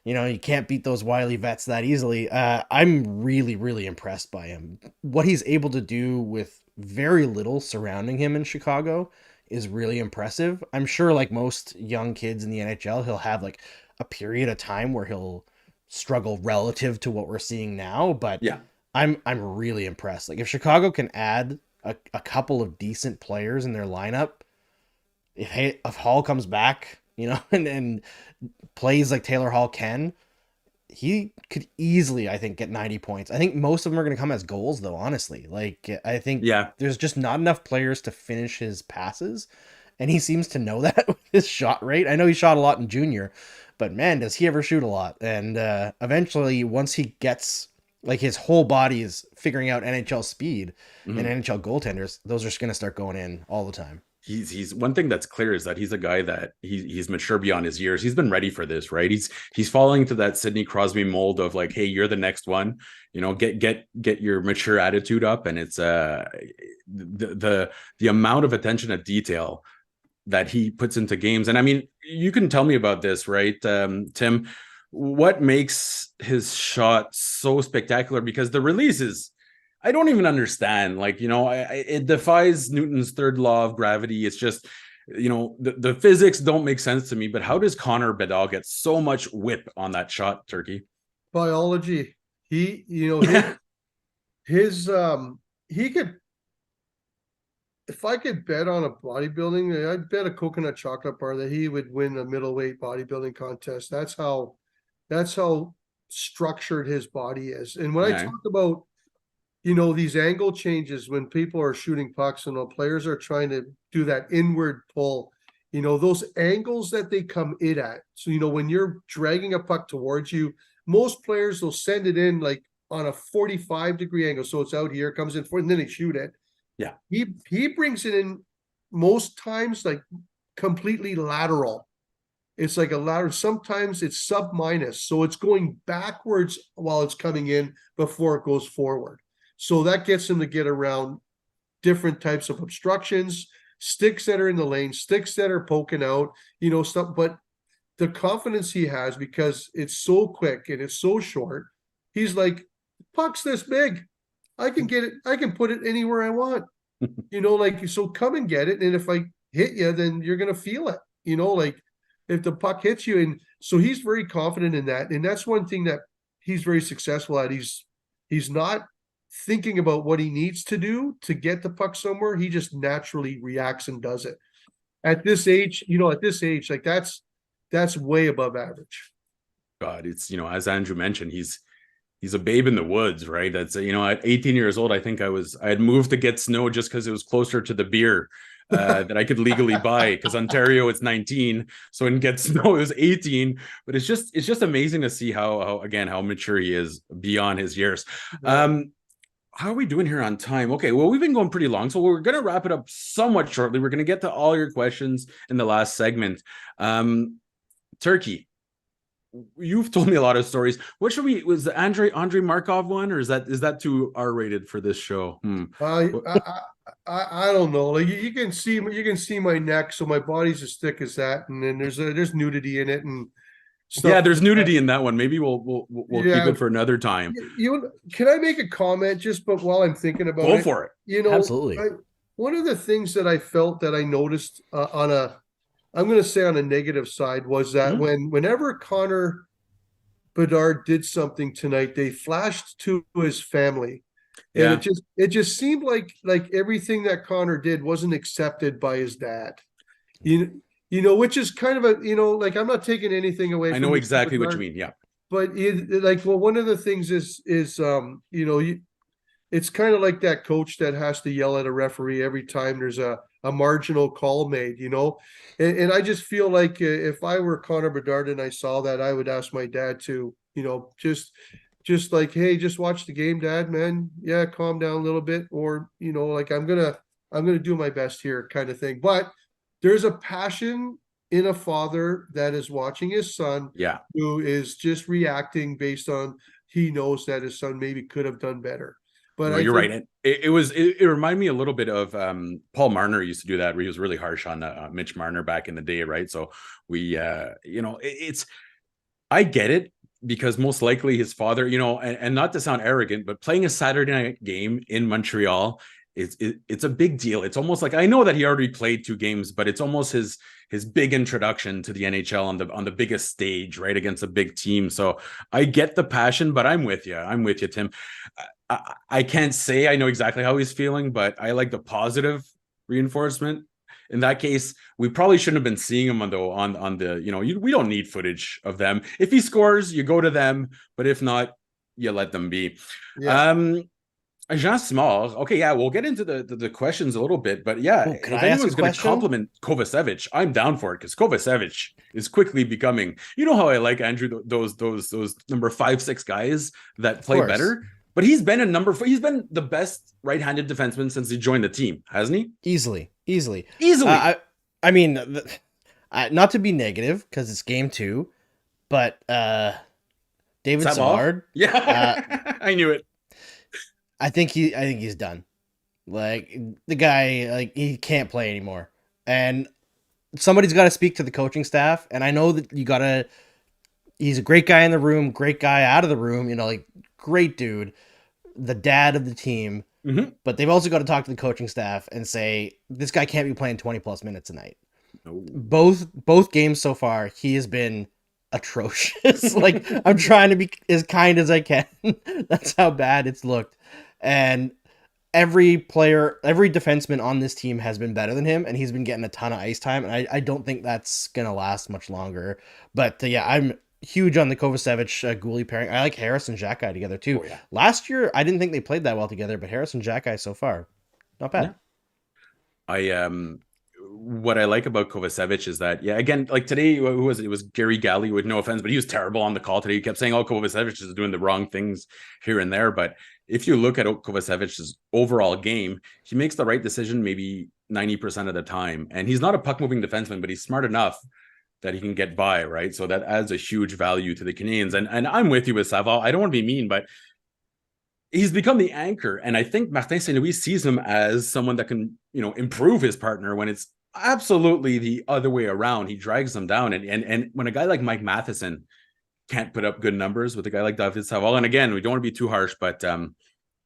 you can't beat those wily vets that easily. I'm really, really impressed by him. What he's able to do with very little surrounding him in Chicago is really impressive. I'm sure, like most young kids in the NHL, he'll have like a period of time where he'll struggle relative to what we're seeing now, but yeah, I'm really impressed. Like, if Chicago can add a couple of decent players in their lineup, if Hall comes back, and plays like Taylor Hall can, he could easily, I think, get 90 points. I think most of them are going to come as goals, though, honestly. Like, I think there's just not enough players to finish his passes, and he seems to know that with his shot rate. I know he shot a lot in junior, but man, does he ever shoot a lot. And eventually, once he gets, like, his whole body is figuring out NHL speed and NHL goaltenders, those are just going to start going in all the time. He's one thing that's clear is that he's a guy that he's mature beyond his years. He's been ready for this, right? He's falling to that Sidney Crosby mold of like, hey, you're the next one, get your mature attitude up. And it's the amount of attention to detail that he puts into games. And I mean, you can tell me about this, right, Tim? What makes his shot so spectacular? Because the release is, I don't even understand. Like, it defies Newton's third law of gravity. It's just, the physics don't make sense to me. But how does Connor Bedard get so much whip on that shot, Turkey? Biology. He could. If I could bet on a bodybuilding, I'd bet a coconut chocolate bar that he would win a middleweight bodybuilding contest. That's how structured his body is. And when I talk about, these angle changes when people are shooting pucks and the players are trying to do that inward pull, those angles that they come in at. So, when you're dragging a puck towards you, most players will send it in like on a 45-degree angle. So it's out here, comes in, and then they shoot it. Yeah. He brings it in most times like completely lateral. It's like a lateral. Sometimes it's sub minus. So it's going backwards while it's coming in before it goes forward. So that gets him to get around different types of obstructions, sticks that are in the lane, sticks that are poking out, stuff. But the confidence he has, because it's so quick and it's so short, he's like, puck's this big. I can get it. I can put it anywhere I want. like, so come and get it. And if I hit you, then you're going to feel it, like if the puck hits you. And so he's very confident in that. And that's one thing that he's very successful at. He's not thinking about what he needs to do to get the puck somewhere. He just naturally reacts and does it. At this age, like that's way above average. God, it's, as Andrew mentioned, he's a babe in the woods, right? That's, at 18 years old, I think I had moved to get snow just because it was closer to the beer that I could legally buy, because Ontario it's 19, so in get snow it was 18. But it's just amazing to see how mature he is beyond his years. Yeah. How are we doing here on time? Okay, well, we've been going pretty long, so we're going to wrap it up somewhat shortly. We're going to get to all your questions in the last segment. Turkey, you've told me a lot of stories. What should we? Was the Andrei Markov one, or is that too R-rated for this show? I don't know. Like you can see my neck, so my body's as thick as that, and then there's nudity in it and stuff. Yeah, there's nudity in that one. Maybe we'll keep it for another time. Can I make a comment just but while I'm thinking about Go it? for it. Absolutely. One of the things that I felt that I noticed I'm going to say on a negative side was that whenever Connor Bedard did something tonight, they flashed to his family. And it just seemed like everything that Connor did wasn't accepted by his dad. Which is kind of like, I'm not taking anything away. I know exactly what you mean. Yeah. But one of the things is it's kind of like that coach that has to yell at a referee every time there's a marginal call made, and I just feel like if I were Connor Bedard and I saw that, I would ask my dad to, just like, hey, just watch the game, Dad, man. Yeah, calm down a little bit, or like I'm gonna do my best here, kind of thing. But there's a passion in a father that is watching his son, who is just reacting based on he knows that his son maybe could have done better. But no, you're right. It reminded me a little bit of Paul Marner used to do that, where he was really harsh on Mitch Marner back in the day, right? So we, I get it, because most likely his father, and not to sound arrogant, but playing a Saturday night game in Montreal, it's a big deal. It's almost like, I know that he already played 2 games, but it's almost his big introduction to the NHL on the biggest stage, right, against a big team. So I get the passion, but I'm with you, Tim. I can't say I know exactly how he's feeling, but I like the positive reinforcement. In that case, we probably shouldn't have been seeing him on the we don't need footage of them. If he scores, you go to them, but if not, you let them be. Yeah. Jean Small. Okay, yeah, we'll get into the questions a little bit, but yeah, if anyone's going to compliment Kovacevic, I'm down for it, because Kovacevic is quickly becoming. You know how I like, Andrew, those number 5-6 guys that play better. But he's been he's been the best right-handed defenseman since he joined the team, hasn't he? Easily. I mean, not to be negative, because it's game 2, but David Savard. Yeah, I knew it. I think he's done. Like, the guy, like, he can't play anymore, and somebody's got to speak to the coaching staff. And I know that he's a great guy in the room, great guy out of the room. Like, great dude, the dad of the team. But they've also got to talk to the coaching staff and say, this guy can't be playing 20 plus minutes a night. No. Both games so far, he has been atrocious. Like, I'm trying to be as kind as I can. That's how bad it's looked. And every defenseman on this team has been better than him, and he's been getting a ton of ice time. And I don't think that's going to last much longer. But yeah, I'm huge on the Kovacevic Gouli pairing. I like Harris and Xhekaj together too. Oh, yeah. Last year, I didn't think they played that well together, but Harris and Xhekaj so far, not bad. Yeah. What I like about Kovacevic is that, again, like today, who was it? It was Gary Galley, with no offense, but he was terrible on the call today. He kept saying, oh, Kovacevic is doing the wrong things here and there. But if you look at Kovacevic's overall game, he makes the right decision maybe 90% of the time. And he's not a puck-moving defenseman, but he's smart enough that he can get by, right? So that adds a huge value to the Canadiens. And I'm with you with Savard. I don't want to be mean, but he's become the anchor. And I think Martin St. Louis sees him as someone that can, improve his partner when it's absolutely the other way around. He drags them down. And when a guy like Mike Matheson can't put up good numbers with a guy like David Savard, and again, we don't want to be too harsh, but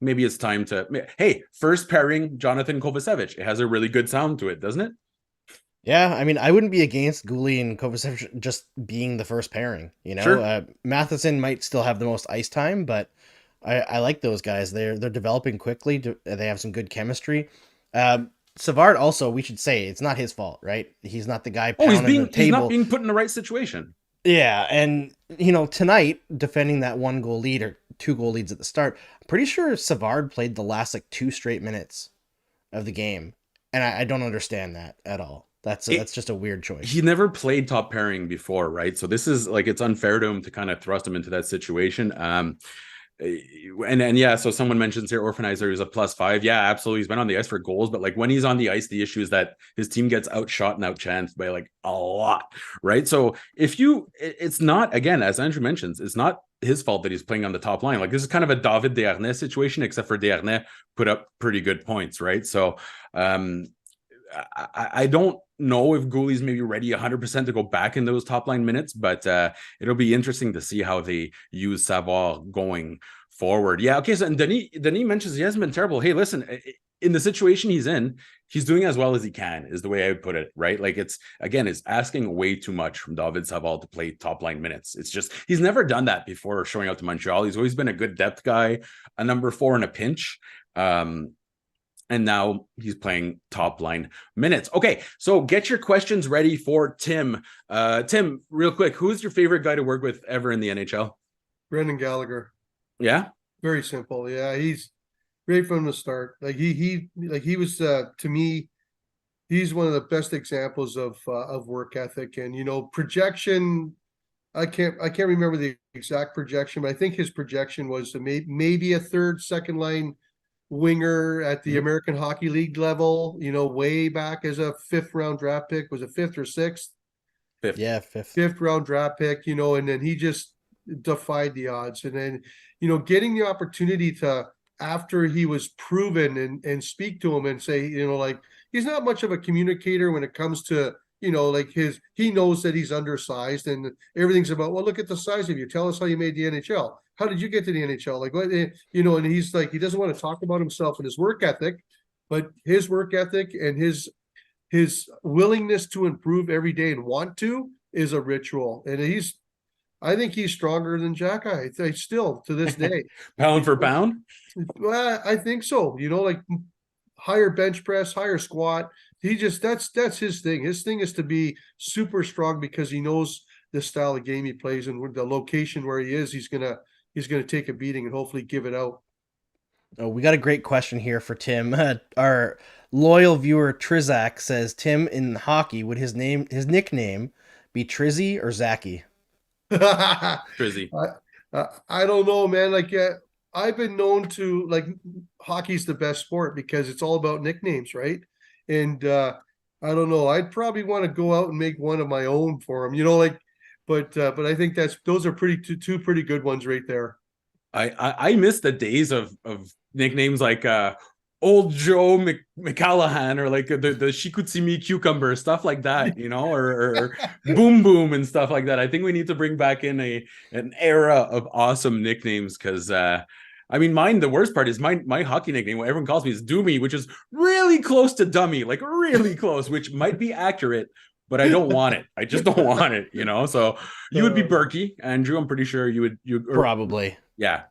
maybe it's time to, hey, first pairing Jonathan Kovacevic. It has a really good sound to it, doesn't it? Yeah, I mean, I wouldn't be against Goulet and Kovacevic just being the first pairing. Sure. Matheson might still have the most ice time, but I like those guys. They're developing quickly. They have some good chemistry. Savard also, we should say, it's not his fault, right? He's not the guy Oh, pounding the he's not table. being put in the right situation. Yeah, and tonight defending that 1 goal lead or 2 goal leads at the start, I'm pretty sure Savard played the last like 2 straight minutes of the game, and I don't understand that at all. That's just a weird choice. He never played top pairing before, right? So this is like, it's unfair to him to kind of thrust him into that situation. And yeah, so someone mentions here Orphanizer is a +5. Yeah, absolutely. He's been on the ice for goals, but like when he's on the ice, the issue is that his team gets outshot and outchanced by like a lot, right? So it's not, again, as Andrew mentions, it's not his fault that he's playing on the top line. Like this is kind of a David Desharnais situation, except for Desharnais put up pretty good points, right? So I don't know if Goulet's maybe ready 100% to go back in those top line minutes, but it'll be interesting to see how they use Savard going forward. Yeah, okay. So and Denis mentions he hasn't been terrible. Hey, listen, in the situation he's in, he's doing as well as he can, is the way I would put it, right? Like it's asking way too much from David Savard to play top line minutes. It's just, he's never done that before showing up to Montreal. He's always been a good depth guy, a number 4 in a pinch. And now he's playing top line minutes. Okay, so get your questions ready for Tim. Tim, real quick, who's your favorite guy to work with ever in the NHL? Brendan Gallagher. Yeah? Very simple. Yeah, he's great from the start. Like he was to me, he's one of the best examples of work ethic and projection. I can't remember the exact projection, but I think his projection was to maybe a third, second line winger at the American Hockey League level, way back as a 5th round draft pick. Was it 5th or 6th? 5th. Yeah, 5th. 5th round draft pick, and then he just defied the odds. And then, getting the opportunity to, after he was proven and speak to him and say, like, he's not much of a communicator when it comes to, like he knows that he's undersized and everything's about, well, look at the size of you. Tell us how you made the NHL. How did you get to the NHL? Like, what, and he's like, he doesn't want to talk about himself and his work ethic, but his work ethic and his willingness to improve every day and want to is a ritual. And I think he's stronger than Jack. I still to this day. Pound for pound? Well, I think so. Like higher bench press, higher squat. He just, that's his thing. His thing is to be super strong because he knows the style of game he plays and the location where he is. He's gonna take a beating and hopefully give it out. Oh, we got a great question here for Tim. Our loyal viewer Trizak says, Tim, in hockey, would his nickname be Trizzy or Zachy? Trizzy. I don't know, man. Like I've been known to, like, hockey's the best sport because it's all about nicknames, right? And I don't know. I'd probably want to go out and make one of my own for him, but I think those are two pretty good ones right there. I miss the days of nicknames like Old Joe McCallahan or like the Shikutsimi Cucumber, stuff like that, or Boom Boom and stuff like that. I think we need to bring back in an era of awesome nicknames because the worst part is my hockey nickname, what everyone calls me, is Doomy, which is really close to dummy, like really close, which might be accurate, but I don't want it. I just don't want it, So you would be Berkey, Andrew. I'm pretty sure you probably. Yeah.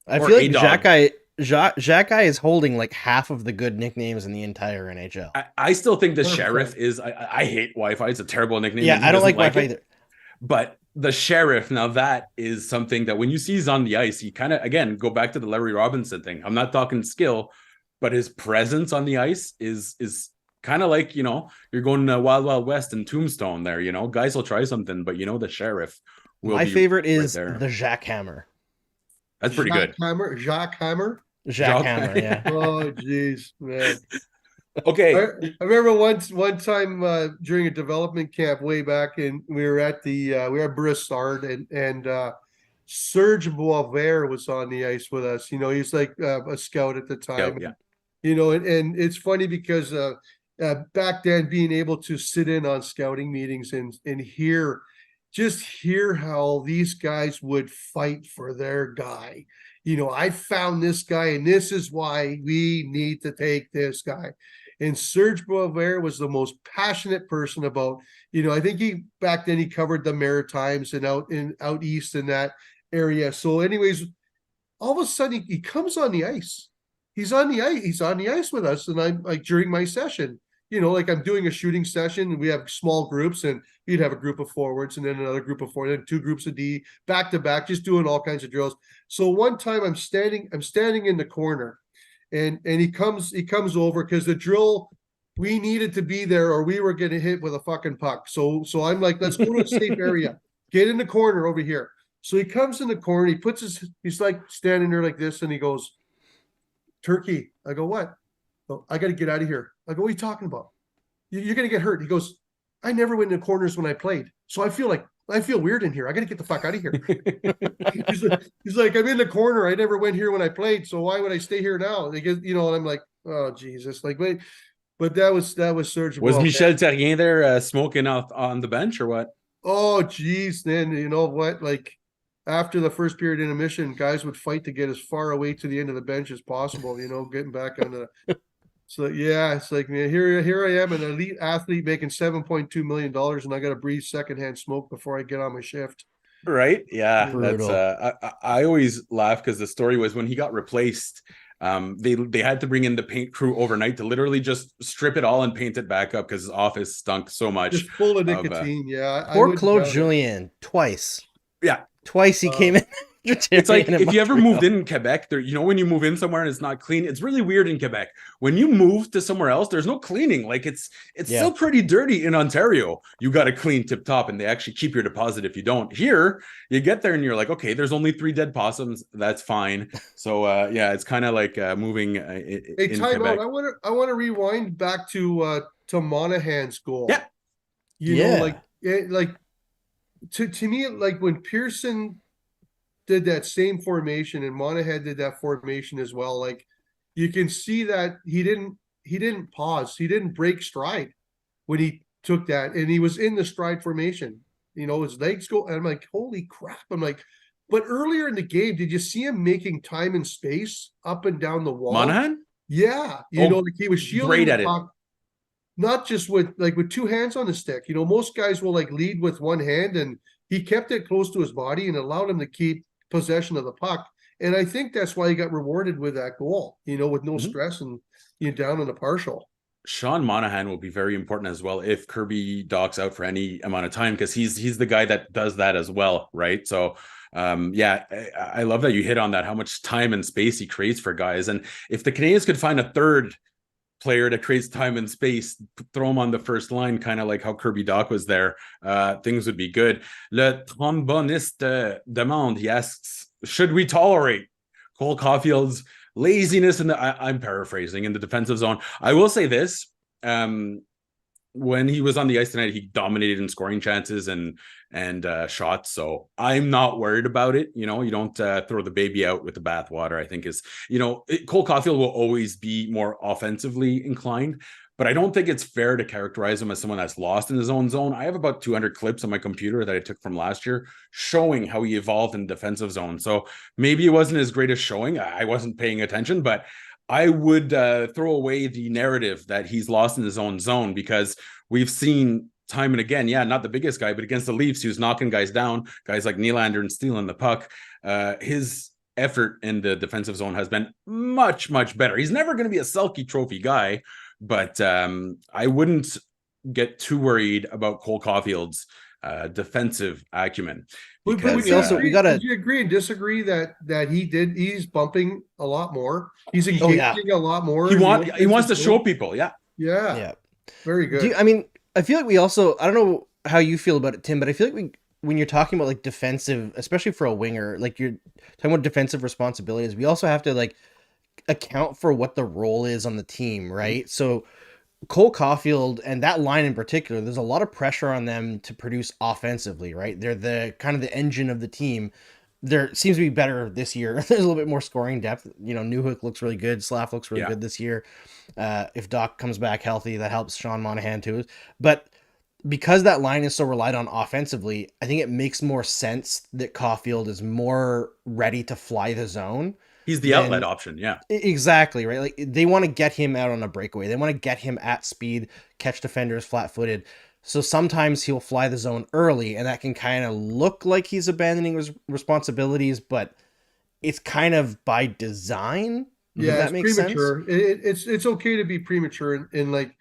I feel like Jacques is holding like half of the good nicknames in the entire NHL. I still think the Sheriff is. I hate Wi-Fi. It's a terrible nickname. Yeah, I don't like Wi-Fi either. But the Sheriff, now that is something that when you see he's on the ice, he kind of, again, go back to the Larry Robinson thing. I'm not talking skill, but his presence on the ice is kind of like, you're going Wild Wild West and Tombstone there, guys will try something, but the Sheriff will My be favorite is right the Jacques Hammer. That's pretty good. Jacques Hammer? Jacques Hammer, yeah. Oh, jeez, man. Okay. I remember one time during a development camp way back, and we were at Broussard, and Serge Boisvert was on the ice with us. He's like a scout at the time. Yeah. And it's funny because back then, being able to sit in on scouting meetings and hear how these guys would fight for their guy. I found this guy, and this is why we need to take this guy. And Serge Boisvert was the most passionate person about, I think back then he covered the Maritimes and out east in that area. So anyways, all of a sudden he comes on the ice. He's on the ice. He's on the ice with us. And I'm like, during my session, like I'm doing a shooting session and we have small groups, and you'd have a group of forwards and then another group of forwards, and 2 groups of D back to back, just doing all kinds of drills. So one time I'm standing in the corner, and he comes over because the drill, we needed to be there or we were getting hit with a fucking puck. So I'm like, let's go to a safe area. Get in the corner over here. So he comes in the corner, he's like standing there like this, and he goes, Turkey. I go, what? Oh, I got to get out of here. I go, what are you talking about? You're going to get hurt. He goes, I never went in the corners when I played. So I feel weird in here. I got to get the fuck out of here. he's like, I'm in the corner. I never went here when I played. So why would I stay here now? Because, and I'm like, oh, Jesus. Like, wait. But that was Serge. Was Michel Therrien there smoking on the bench or what? Oh, geez. Then you know what? Like, after the first period intermission, guys would fight to get as far away to the end of the bench as possible, getting back on the. So, yeah, it's like, man, here I am, an elite athlete making $7.2 million, and I got to breathe secondhand smoke before I get on my shift. Right. Yeah. Brutal. That's I always laugh because the story was when he got replaced, they had to bring in the paint crew overnight to literally just strip it all and paint it back up because his office stunk so much. Just full of nicotine. Poor Claude Julien twice. Yeah. Twice he came in. It's like if you ever moved in Quebec, there, when you move in somewhere and it's not clean, it's really weird in Quebec. When you move to somewhere else, there's no cleaning. Like it's still pretty dirty in Ontario. You got to clean tip top, and they actually keep your deposit if you don't. Here, you get there and you're like, okay, there's only 3 dead possums. That's fine. So it's kind of like moving. Hey, time out. I want to rewind back to Monahan's goal. Yeah. To me, like when Pearson did that same formation and Monahan did that formation as well, like you can see that he didn't pause, he didn't break stride when he took that, and he was in the stride formation. His legs go, and I'm like, holy crap. I'm like, but earlier in the game, did you see him making time and space up and down the wall? Monahan? Yeah, like he was shielding great at it. Not just with 2 hands on the stick. Most guys will like lead with 1 hand, and he kept it close to his body and allowed him to keep possession of the puck. And I think that's why he got rewarded with that goal, with no stress and down on the partial. Sean Monahan will be very important as well if Kirby Dach's out for any amount of time, because he's the guy that does that as well, right? So I love that you hit on that, how much time and space he creates for guys. And if the Canadiens could find a third player that creates time and space, throw him on the first line, kind of like how Kirby Dach was there, things would be good. Le tromboniste demande, he asks, should we tolerate Cole Caulfield's laziness I'm paraphrasing, in the defensive zone? I will say this, when he was on the ice tonight, he dominated in scoring chances and shots. So I'm not worried about it. You don't throw the baby out with the bathwater, I think is, Cole Caulfield will always be more offensively inclined, but I don't think it's fair to characterize him as someone that's lost in his own zone. I have about 200 clips on my computer that I took from last year showing how he evolved in defensive zone. So maybe it wasn't his greatest showing. I wasn't paying attention, but I would throw away the narrative that he's lost in his own zone, because we've seen time and again, not the biggest guy, but against the Leafs, he was knocking guys down, guys like Nylander and stealing the puck. His effort in the defensive zone has been much, much better. He's never going to be a Selke Trophy guy, but I wouldn't get too worried about Cole Caulfield's defensive acumen. But would you agree and disagree that he's bumping a lot more? He's engaging a lot more. He wants to show people. Yeah. Very good. I feel like we also, I don't know how you feel about it, Tim, but I feel like when you're talking about like defensive, especially for a winger, like you're talking about defensive responsibilities, we also have to like account for what the role is on the team, right? So Cole Caulfield and that line in particular, there's a lot of pressure on them to produce offensively, right? They're the kind of the engine of the team. There seems to be better this year. There's a little bit more scoring depth. Newhook looks really good. Slav looks really good this year. If Dach comes back healthy, that helps Sean Monahan too. But because that line is so relied on offensively, I think it makes more sense that Caulfield is more ready to fly the zone. He's the outlet option, yeah. Exactly, right? Like they want to get him out on a breakaway. They want to get him at speed, catch defenders flat-footed. So sometimes he'll fly the zone early, and that can kind of look like he's abandoning his responsibilities, but it's kind of by design. Yeah, That it's makes sense. premature. It's okay to be premature, and like,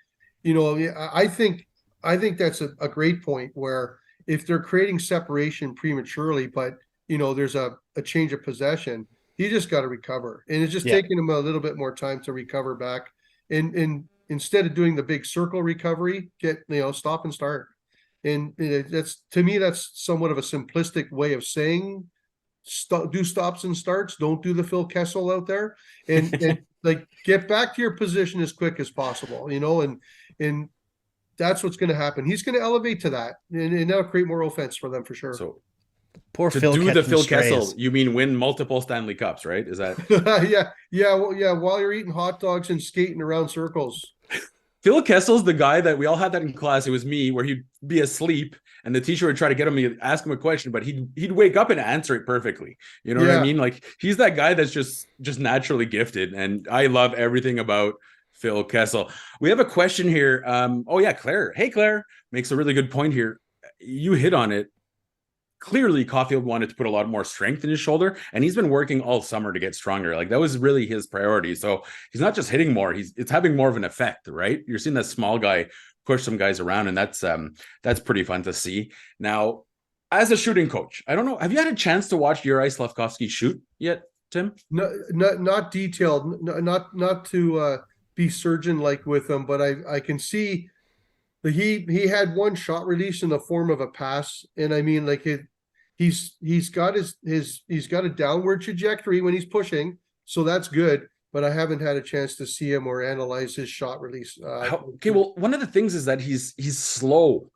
I think that's a great point where if they're creating separation prematurely, but there's a change of possession, you just got to recover, and it's just Yeah. taking them a little bit more time to recover back, and instead of doing the big circle recovery, stop and start, and that's, to me, that's somewhat of a simplistic way of saying do stops and starts. Don't do the Phil Kessel out there, and like get back to your position as quick as possible. And that's what's going to happen. He's going to elevate to that, and that'll create more offense for them for sure. So Poor to Phil do the catching Phil strays. Kessel, you mean win multiple Stanley Cups, right? Is that yeah. While you're eating hot dogs and skating around circles. Phil Kessel's the guy that we all had that in class. It was me, where he'd be asleep and the teacher would try to get him to ask him a question, but he'd wake up and answer it perfectly. You know what I mean? Like he's that guy that's just naturally gifted, and I love everything about Phil Kessel. We have a question here. Oh yeah, Claire. Hey, Claire makes a really good point here. You hit on it. Clearly, Caulfield wanted to put a lot more strength in his shoulder, and he's been working all summer to get stronger. Like that was really his priority. So he's not just hitting more; it's having more of an effect, right? You're seeing that small guy push some guys around, and that's pretty fun to see. Now, as a shooting coach, I don't know, have you had a chance to watch Juraj Slafkovsky shoot yet, Tim? No, not detailed, not to be surgeon like with him, but I can see that he had one shot release in the form of a pass, and I mean, like he's got he's got a downward trajectory when he's pushing, so that's good. But I haven't had a chance to see him or analyze his shot release. Okay, well, one of the things is that he's slow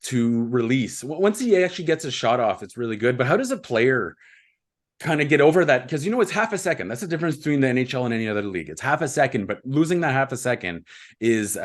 to release. Once he actually gets a shot off, it's really good. But how does a player kind of get over that? Because it's half a second. That's the difference between the NHL and any other league. It's half a second, but losing that half a second is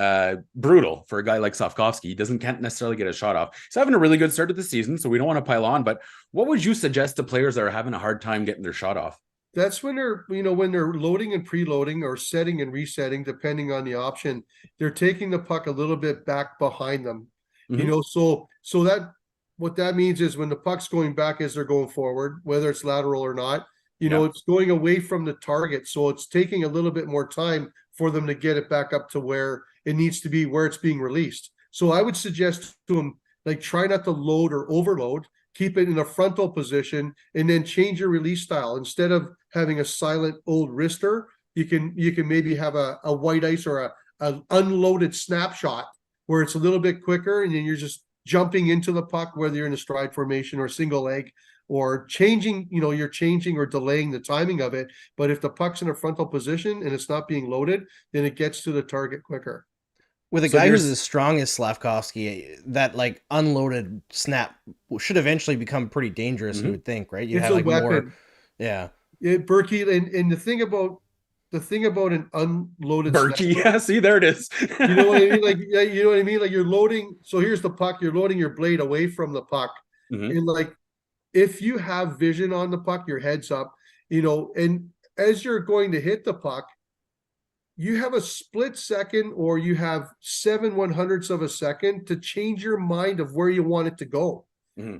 brutal for a guy like Slafkovsky. He can't necessarily get a shot off. He's having a really good start of the season, so we don't want to pile on. But what would you suggest to players that are having a hard time getting their shot off? That's when they're loading and preloading or setting and resetting, depending on the option. They're taking the puck a little bit back behind them. Mhm. So that what that means is when the puck's going back as they're going forward, whether it's lateral or not, it's going away from the target. So it's taking a little bit more time for them to get it back up to where it needs to be, where it's being released. So I would suggest to them, like, try not to load or overload, keep it in a frontal position, and then change your release style. Instead of having a silent old wrister, you can maybe have a white ice or a unloaded snapshot where it's a little bit quicker, and then you're just jumping into the puck, whether you're in a stride formation or single leg, or changing, you're changing or delaying the timing of it. But if the puck's in a frontal position and it's not being loaded, then it gets to the target quicker. With a guy who's as strong as Slafkovsky, that like unloaded snap should eventually become pretty dangerous. You would think, right? You have like more, yeah. Berkey, and the thing about an unloaded Berkey, yeah, see, there it is. You know what I mean? Like, you know what I mean? Like, you're loading. So here's the puck. You're loading your blade away from the puck, and like, if you have vision on the puck, your head's up. And as you're going to hit the puck, you have a split second, or you have 7/100ths of a second to change your mind of where you want it to go.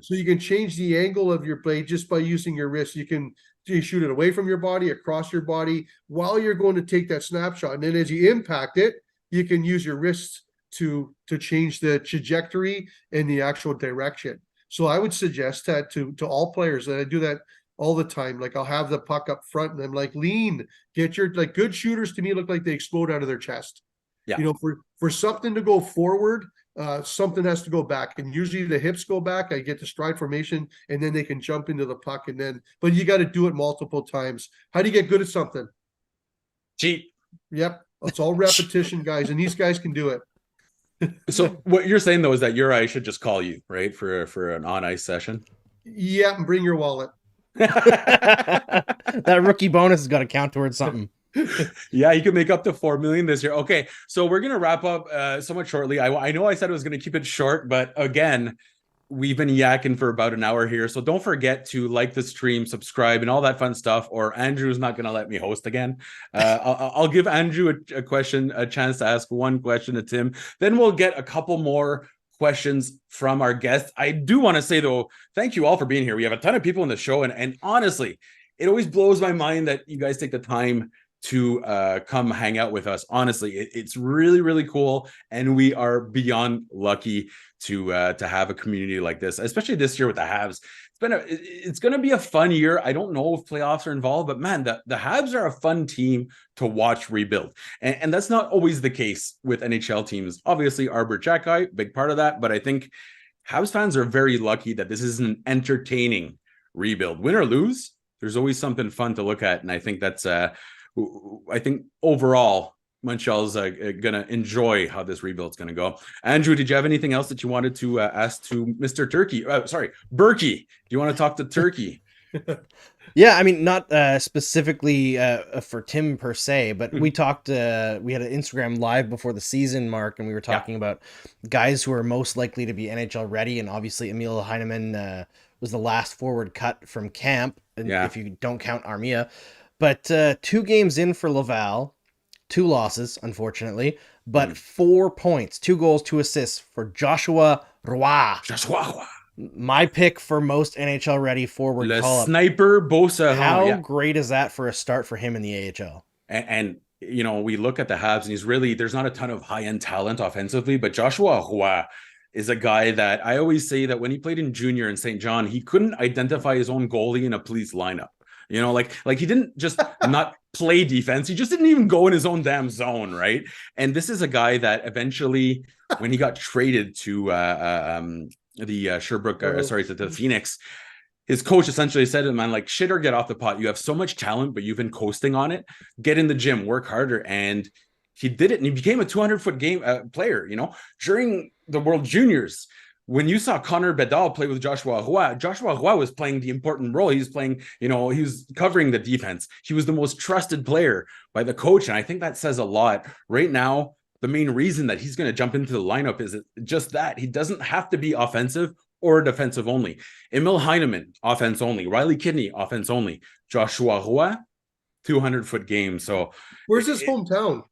So you can change the angle of your blade just by using your wrist. You shoot it away from your body, across your body, while you're going to take that snapshot. And then as you impact it, you can use your wrists to change the trajectory and the actual direction. So I would suggest that to all players, and I do that all the time. Like, I'll have the puck up front and I'm like, lean, get your, like, good shooters to me look like they explode out of their chest. Yeah. For something to go forward, something has to go back, and usually the hips go back. I get the stride formation, and then they can jump into the puck, but you got to do it multiple times. How do you get good at something? Cheat. Yep. It's all repetition, guys, and these guys can do it. So what you're saying though is that Juraj should just call you, right, for an on ice session. Yeah, and bring your wallet. That rookie bonus has got to count towards something. Yeah, you can make up to 4 million this year. Okay, so we're gonna wrap up somewhat shortly. I know I said I was gonna keep it short, but again, we've been yakking for about an hour here. So don't forget to like the stream, subscribe, and all that fun stuff. Or Andrew's not gonna let me host again. I'll give Andrew a chance to ask one question to Tim. Then we'll get a couple more questions from our guests. I do want to say though, thank you all for being here. We have a ton of people in the show, and honestly, it always blows my mind that you guys take the time to come hang out with us. Honestly, it's really, really cool, and we are beyond lucky to have a community like this, especially this year with the Habs. It's going to be a fun year. I don't know if playoffs are involved, but man, the Habs are a fun team to watch rebuild, and that's not always the case with NHL teams. Obviously, Arbor Jacki, big part of that, but I think Habs fans are very lucky that this is an entertaining rebuild. Win or lose, there's always something fun to look at, and I think that's I think overall, Montreal's going to enjoy how this rebuild's going to go. Andrew, did you have anything else that you wanted to ask to Mr. Turkey? Sorry, Berkey. Do you want to talk to Turkey? Yeah, I mean, not specifically for Tim per se, but we talked, we had an Instagram live before the season, Mark, and we were talking about guys who are most likely to be NHL ready, and obviously Emil Heineman was the last forward cut from camp, and if you don't count Armia. But 2 games in for Laval, 2 losses, unfortunately, but 4 points, 2 goals, 2 assists for Joshua Roy. My pick for most NHL ready forward call-up. Sniper Beauceron. How great is that for a start for him in the AHL? And you know, we look at the Habs, and he's really, there's not a ton of high-end talent offensively, but Joshua Roy is a guy that I always say that when he played in junior in St. John, he couldn't identify his own goalie in a police lineup. You know, like he didn't just not play defense. He just didn't even go in his own damn zone, right? And this is a guy that eventually, when he got traded to the Sherbrooke, to the Phoenix, his coach essentially said to him, man, like, shit or get off the pot. You have so much talent, but you've been coasting on it. Get in the gym, work harder. And he did it, and he became a 200-foot game player, you know, during the World Juniors. When you saw Connor Bedard play with Joshua Roy was playing the important role. He was playing, you know, he was covering the defense. He was the most trusted player by the coach. And I think that says a lot. Right now, the main reason that he's going to jump into the lineup is just that. He doesn't have to be offensive or defensive only. Emil Heineman, offense only. Riley Kidney, offense only. Joshua Roy, 200-foot game. So where's his hometown?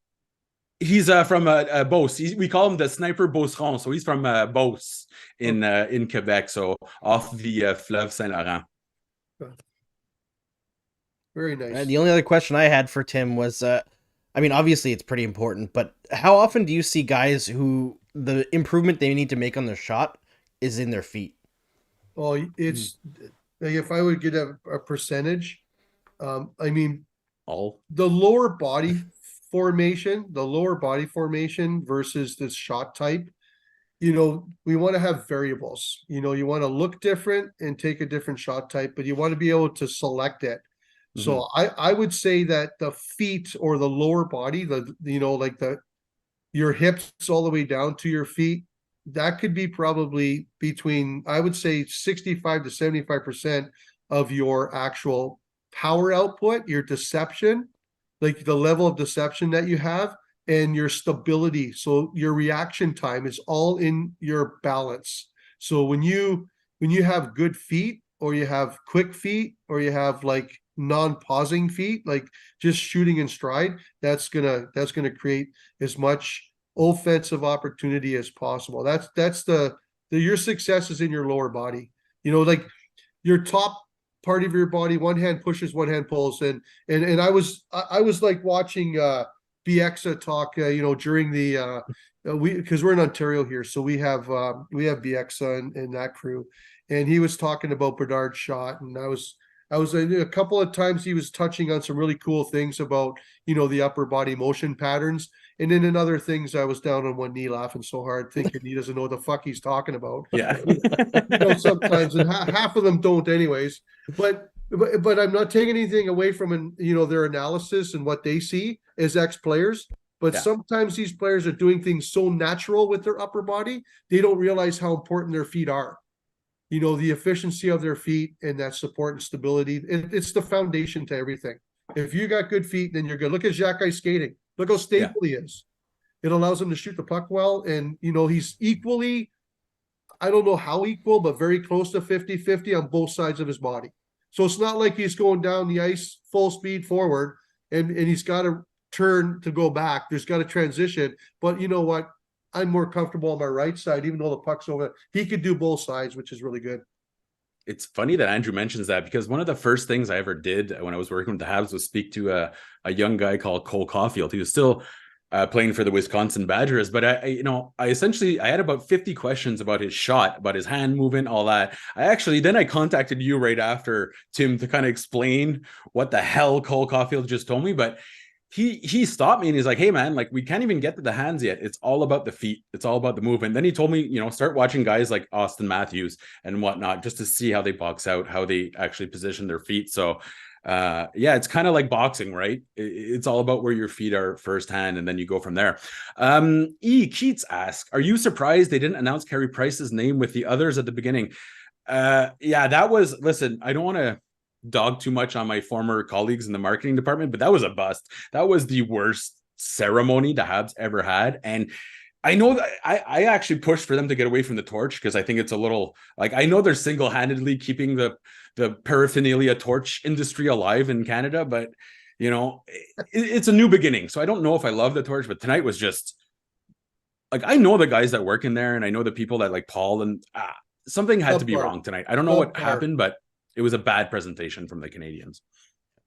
He's from Beauce. We call him the Sniper Beauceron. So he's from Beauce in Quebec. So off the Fleuve Saint-Laurent. Very nice. The only other question I had for Tim was, I mean, obviously it's pretty important, but how often do you see guys who the improvement they need to make on their shot is in their feet? Well, it's like, if I would get a percentage, I mean, the lower body formation versus this shot type, you know, we want to have variables. You know, you want to look different and take a different shot type, but you want to be able to select it. So I would say that the feet or the lower body, your hips all the way down to your feet, that could be probably between, I would say, 65 to 75% of your actual power output, your deception, like the level of deception that you have, and your stability. So your reaction time is all in your balance. So when you have good feet, or you have quick feet, or you have like non-pausing feet, like just shooting in stride, that's gonna create as much offensive opportunity as possible. That's the your success is in your lower body. You know, like your top part of your body, one hand pushes, one hand pulls, and I was like watching Bieksa talk, you know, during the because we're in Ontario here, so we have Bieksa and that crew, and he was talking about Bedard's shot, and I was a couple of times he was touching on some really cool things about, you know, the upper body motion patterns. And then in other things, I was down on one knee laughing so hard, thinking he doesn't know what the fuck he's talking about. Yeah. You know, sometimes, and half of them don't anyways. But I'm not taking anything away from, you know, their analysis and what they see as ex-players. But sometimes these players are doing things so natural with their upper body, they don't realize how important their feet are. You know, the efficiency of their feet and that support and stability. It's the foundation to everything. If you got good feet, then you're good. Look at Xhekaj skating. Look how stable he is. It allows him to shoot the puck well. And, he's equally, I don't know how equal, but very close to 50-50 on both sides of his body. So it's not like he's going down the ice full speed forward and he's got to turn to go back. There's got to transition. But you know what? I'm more comfortable on my right side, even though the puck's over. He could do both sides, which is really good. It's funny that Andrew mentions that, because one of the first things I ever did when I was working with the Habs was speak to a young guy called Cole Caulfield. He was still playing for the Wisconsin Badgers, but I had about 50 questions about his shot, about his hand movement, all that. Then I contacted you right after, Tim, to kind of explain what the hell Cole Caulfield just told me, but he stopped me and he's like, hey man, like we can't even get to the hands yet. It's all about the feet. It's all about the movement. Then he told me, start watching guys like Austin Matthews and whatnot, just to see how they box out, how they actually position their feet. So it's kind of like boxing, right? It's all about where your feet are firsthand, and then you go from there. E. Keats asks, are you surprised they didn't announce Carey Price's name with the others at the beginning? Listen, I don't want to dog too much on my former colleagues in the marketing department, but that was a bust. That was the worst ceremony the Habs ever had. And I know that I actually pushed for them to get away from the torch, because I think it's a little, like, I know they're single-handedly keeping the paraphernalia torch industry alive in Canada, but it's a new beginning. So I don't know if I love the torch, but tonight was just like, I know the guys that work in there, and I know the people that like Paul, and something had to be wrong tonight. I don't know what happened, but it was a bad presentation from the Canadiens.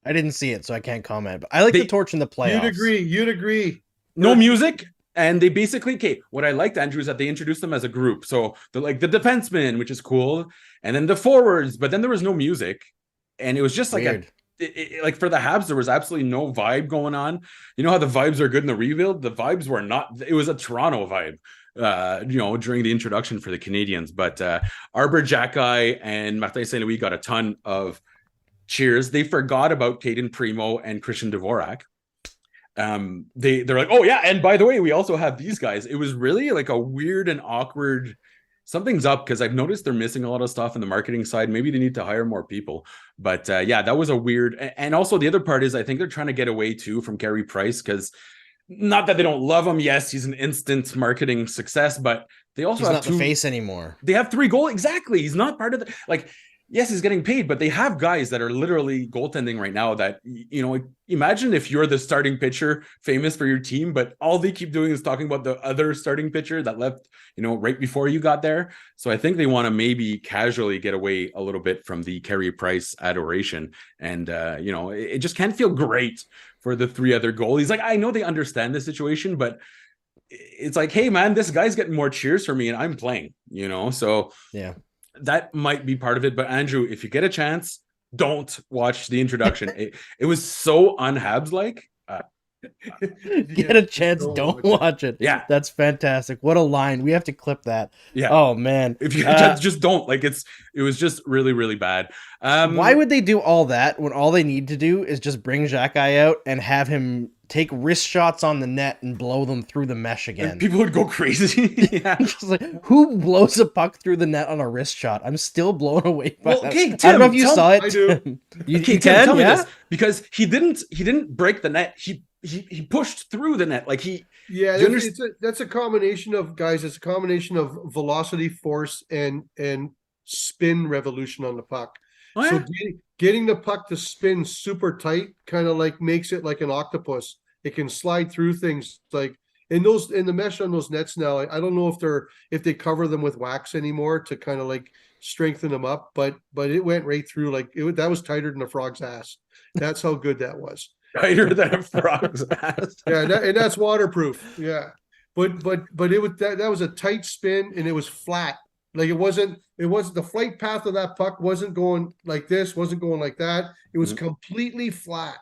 I didn't see it, so I can't comment. But I like the torch in the playoffs. You'd agree. No music. And they basically, what I liked, Andrew, is that they introduced them as a group. So the defensemen, which is cool, and then the forwards, but then there was no music. And it was just like like for the Habs, there was absolutely no vibe going on. You know how the vibes are good in the rebuild? The vibes were not. It was a Toronto vibe. During the introduction for the Canadiens, but Arbor Xhekaj and Martin St. Louis got a ton of cheers. They forgot about Caden Primo and Christian Dvorak. They're like, oh yeah, and by the way, we also have these guys. It was really like a weird and awkward. Something's up, because I've noticed they're missing a lot of stuff in the marketing side. Maybe they need to hire more people. But that was a weird. And also the other part is, I think they're trying to get away too from Carey Price, because not that they don't love him. Yes, he's an instant marketing success, but they also he's not the face anymore. They have 3 goals. Exactly. He's not part of the, like, yes, he's getting paid, but they have guys that are literally goaltending right now that, imagine if you're the starting pitcher famous for your team, but all they keep doing is talking about the other starting pitcher that left, right before you got there. So I think they want to maybe casually get away a little bit from the Carey Price adoration. And, it just can't feel great for the 3 other goalies. Like, I know they understand the situation, but it's like, hey man, this guy's getting more cheers for me and I'm playing, so yeah. That might be part of it. But Andrew, if you get a chance, don't watch the introduction. It was so un-Habs like. Get a chance, don't watch it. Yeah, that's fantastic. What a line. We have to clip that. Yeah. Oh man, if you just don't, like, it was just really, really bad. Why would they do all that when all they need to do is just bring Xhekaj out and have him take wrist shots on the net and blow them through the mesh again? And people would go crazy. Yeah. Just like, who blows a puck through the net on a wrist shot? I'm still blown away by that. Okay, Tim, I don't know if you saw it. I do. You Tim, can, tell me yeah? this, because he didn't break the net. He pushed through the net. Like that's a combination of guys. It's a combination of velocity, force, and spin revolution on the puck. Oh, yeah? So getting the puck to spin super tight kind of like makes it like an octopus. It can slide through things like in the mesh on those nets now. I don't know if they cover them with wax anymore to kind of like strengthen them up, but it went right through. Like that was tighter than a frog's ass. That's how good that was. Tighter than a frog's ass. Yeah, and that's waterproof. Yeah, but it was that was a tight spin and it was flat. Like it wasn't the flight path of that puck wasn't going like this, wasn't going like that. It was completely flat,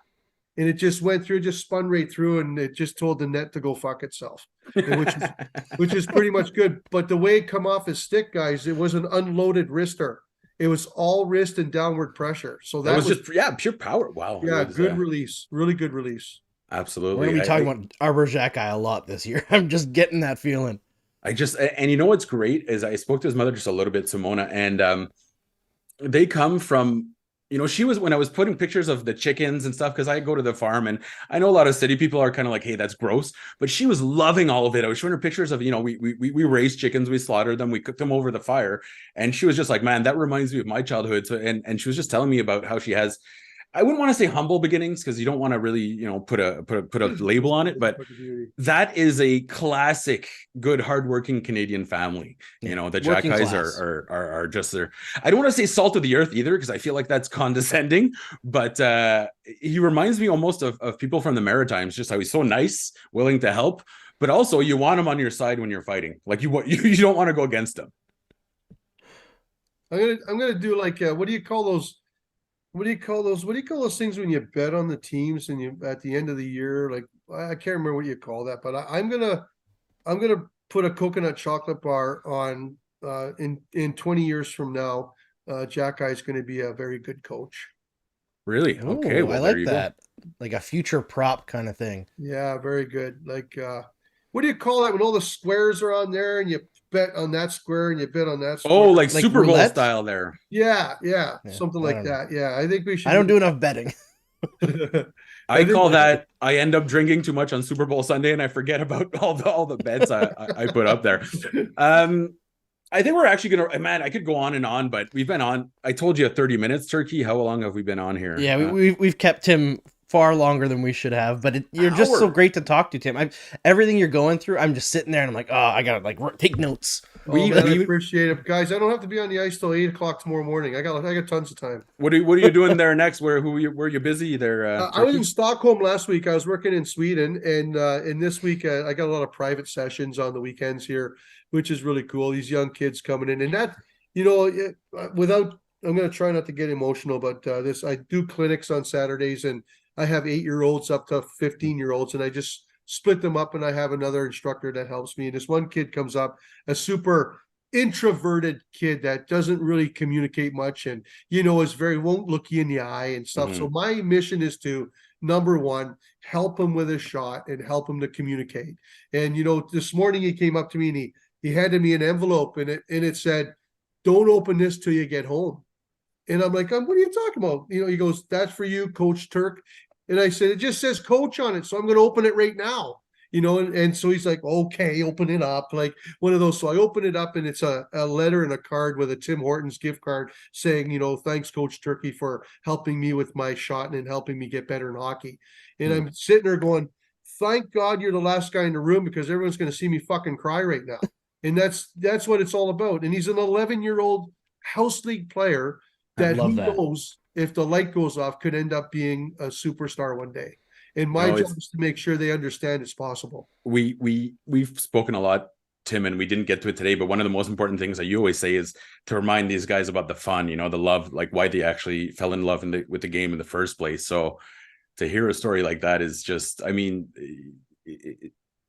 and it just went through, just spun right through, and it just told the net to go fuck itself, which is pretty much good. But the way it come off his stick, guys, it was an unloaded wrister. It was all wrist and downward pressure. So that was just pure power. Wow. Yeah, good release. Really good release. Absolutely. We're gonna be talking about Arbor Xhekaj a lot this year. I'm just getting that feeling. And you know what's great is I spoke to his mother just a little bit, Simona, and they come from you know, she was, when I was putting pictures of the chickens and stuff, because I go to the farm and I know a lot of city people are kind of like, hey, that's gross. But she was loving all of it. I was showing her pictures of, you know, we raised chickens, we slaughtered them, we cooked them over the fire. And she was just like, man, that reminds me of my childhood. So, and she was just telling me about how she has, I wouldn't want to say humble beginnings because you don't want to really, you know, put a label on it, but that is a classic, good, hardworking Canadian family. You know, the Jack Eyes are just there. I don't want to say salt of the earth either because I feel like that's condescending, but he reminds me almost of people from the Maritimes, just how he's so nice, willing to help, but also you want him on your side when you're fighting. Like you don't want to go against him. I'm gonna do like what do you call those? What do you call those things when you bet on the teams and you at the end of the year? Like I can't remember what you call that, but I'm gonna put a coconut chocolate bar on in 20 years from now. Jack Eye is going to be a very good coach. Really? Okay, well, I like that. Go. Like a future prop kind of thing. Yeah, very good. Like what do you call that when all the squares are on there and you bet on that square and you bet on that square? Oh, like Super Bowl style there. Yeah, something like that. Yeah, I think we should. I don't do enough betting. I call that I end up drinking too much on Super Bowl Sunday and I forget about all the bets I put up there. I think we're actually gonna, man, I could go on and on, but we've been on, I told you 30 minutes, Turkey. How long have we been on here? Yeah, we've kept him far longer than we should have, but you're just so great to talk to, Tim. Everything you're going through, I'm just sitting there and I'm like, oh, I gotta like take notes. I appreciate it, guys. I don't have to be on the ice till 8:00 tomorrow morning. I got tons of time. What are you doing there next? Were you busy there? I was in Stockholm last week. I was working in Sweden, and this week I got a lot of private sessions on the weekends here, which is really cool. These young kids coming in, and that, you know, I'm going to try not to get emotional, but I do clinics on Saturdays, and I have 8-year-olds up to 15-year-olds, and I just split them up, and I have another instructor that helps me. And this one kid comes up, a super introverted kid that doesn't really communicate much, and won't look you in the eye and stuff. Mm-hmm. So my mission is to, number one, help him with his shot and help him to communicate. And this morning he came up to me and he handed me an envelope, and it said, "Don't open this till you get home." And I'm like, what are you talking about? He goes, "That's for you, Coach Turk." And I said, "It just says coach on it, so I'm going to open it right now." And so he's like, "Okay, open it up." Like one of those. So I open it up, and it's a letter and a card with a Tim Hortons gift card saying, "Thanks, Coach Turkey, for helping me with my shot and helping me get better in hockey." And I'm sitting there going, thank God you're the last guy in the room, because everyone's going to see me fucking cry right now. And that's what it's all about. And he's an 11-year-old house league player that who knows if the light goes off could end up being a superstar one day. And my job is to make sure they understand it's possible. We've spoken a lot, Tim, and we didn't get to it today, but one of the most important things that you always say is to remind these guys about the fun, the love, like why they actually fell in love with the game in the first place. So to hear a story like that is just, I mean,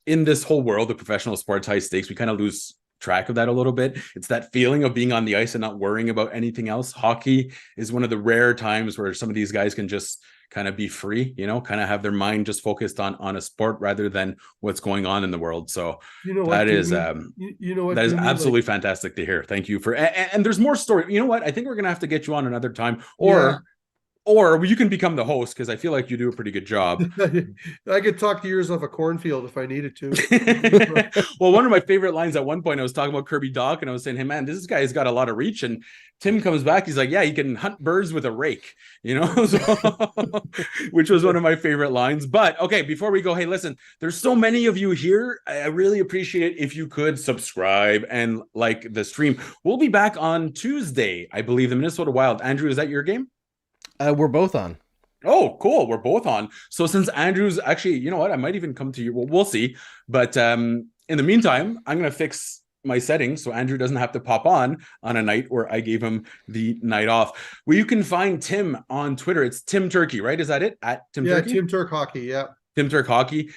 in this whole world of professional sports, high stakes, we kind of lose track of that a little bit. It's that feeling of being on the ice and not worrying about anything else. Hockey is one of the rare times where some of these guys can just kind of be free, kind of have their mind just focused on a sport rather than what's going on in the world. So that is absolutely fantastic to hear. Thank you for, and there's more story. You know what? I think we're going to have to get you on another time, or you can become the host, because I feel like you do a pretty good job. I could talk the ears off a cornfield if I needed to. Well, one of my favorite lines at one point, I was talking about Kirby Dach, and I was saying, hey, man, this guy's got a lot of reach. And Tim comes back. He's like, yeah, he can hunt birds with a rake, which was one of my favorite lines. But okay, before we go, hey, listen, there's so many of you here. I really appreciate it if you could subscribe and like the stream. We'll be back on Tuesday, I believe, the Minnesota Wild. Andrew, is that your game? We're both on. Oh, cool. We're both on. So since Andrew's actually, you know what? I might even come to you. Well, we'll see. But in the meantime, I'm going to fix my settings so Andrew doesn't have to pop on a night where I gave him the night off. Well, you can find Tim on Twitter. It's Tim Turkey, right? Is that it? At Tim Turkey? Tim Turk Hockey. Yeah. Tim Turk Hockey.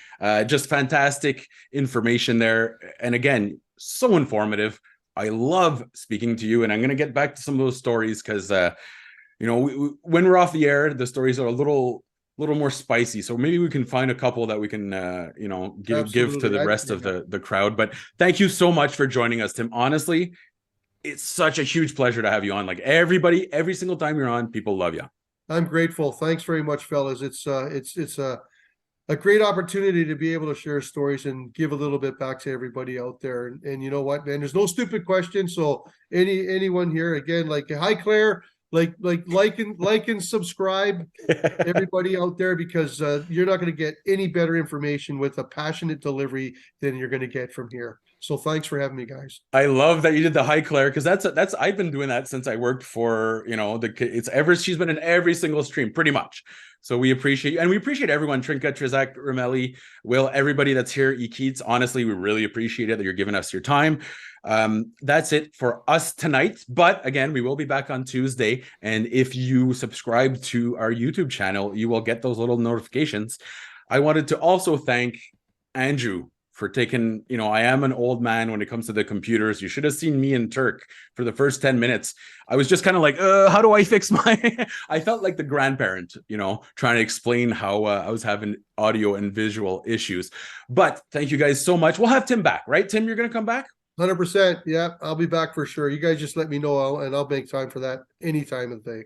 Just fantastic information there. And again, so informative. I love speaking to you. And I'm going to get back to some of those stories because, when we're off the air, the stories are a little more spicy. So maybe we can find a couple that we can, give to the rest of the crowd. But thank you so much for joining us, Tim. Honestly, it's such a huge pleasure to have you on. Like everybody, every single time you're on, people love you. I'm grateful. Thanks very much, fellas. It's a great opportunity to be able to share stories and give a little bit back to everybody out there. And you know what, man, there's no stupid questions. So anyone here, again, like, hi Claire, like and subscribe, everybody out there, because you're not going to get any better information with a passionate delivery than you're going to get from here. So thanks for having me, guys. I love that you did the hi Claire, because that's I've been doing that since I worked for, you know, she's been in every single stream pretty much. So we appreciate you, and we appreciate everyone, Trinka, Trizak, Ramelli, Will, everybody that's here, Keats. Honestly, we really appreciate it that you're giving us your time. That's it for us tonight. But again, we will be back on Tuesday. And if you subscribe to our YouTube channel, you will get those little notifications. I wanted to also thank Andrew for taking, you know, I am an old man when it comes to the computers. You should have seen me and Turk for the first 10 minutes. I was just kind of like, how do I fix my, I felt like the grandparent, you know, trying to explain how I was having audio and visual issues. But thank you guys so much. We'll have Tim back, right? Tim, you're going to come back? 100%. Yeah, I'll be back for sure. You guys just let me know, and I'll make time for that any time of the day.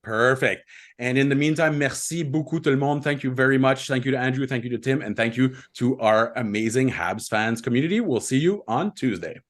Perfect. And in the meantime, merci beaucoup tout le monde. Thank you very much. Thank you to Andrew. Thank you to Tim. And thank you to our amazing Habs fans community. We'll see you on Tuesday.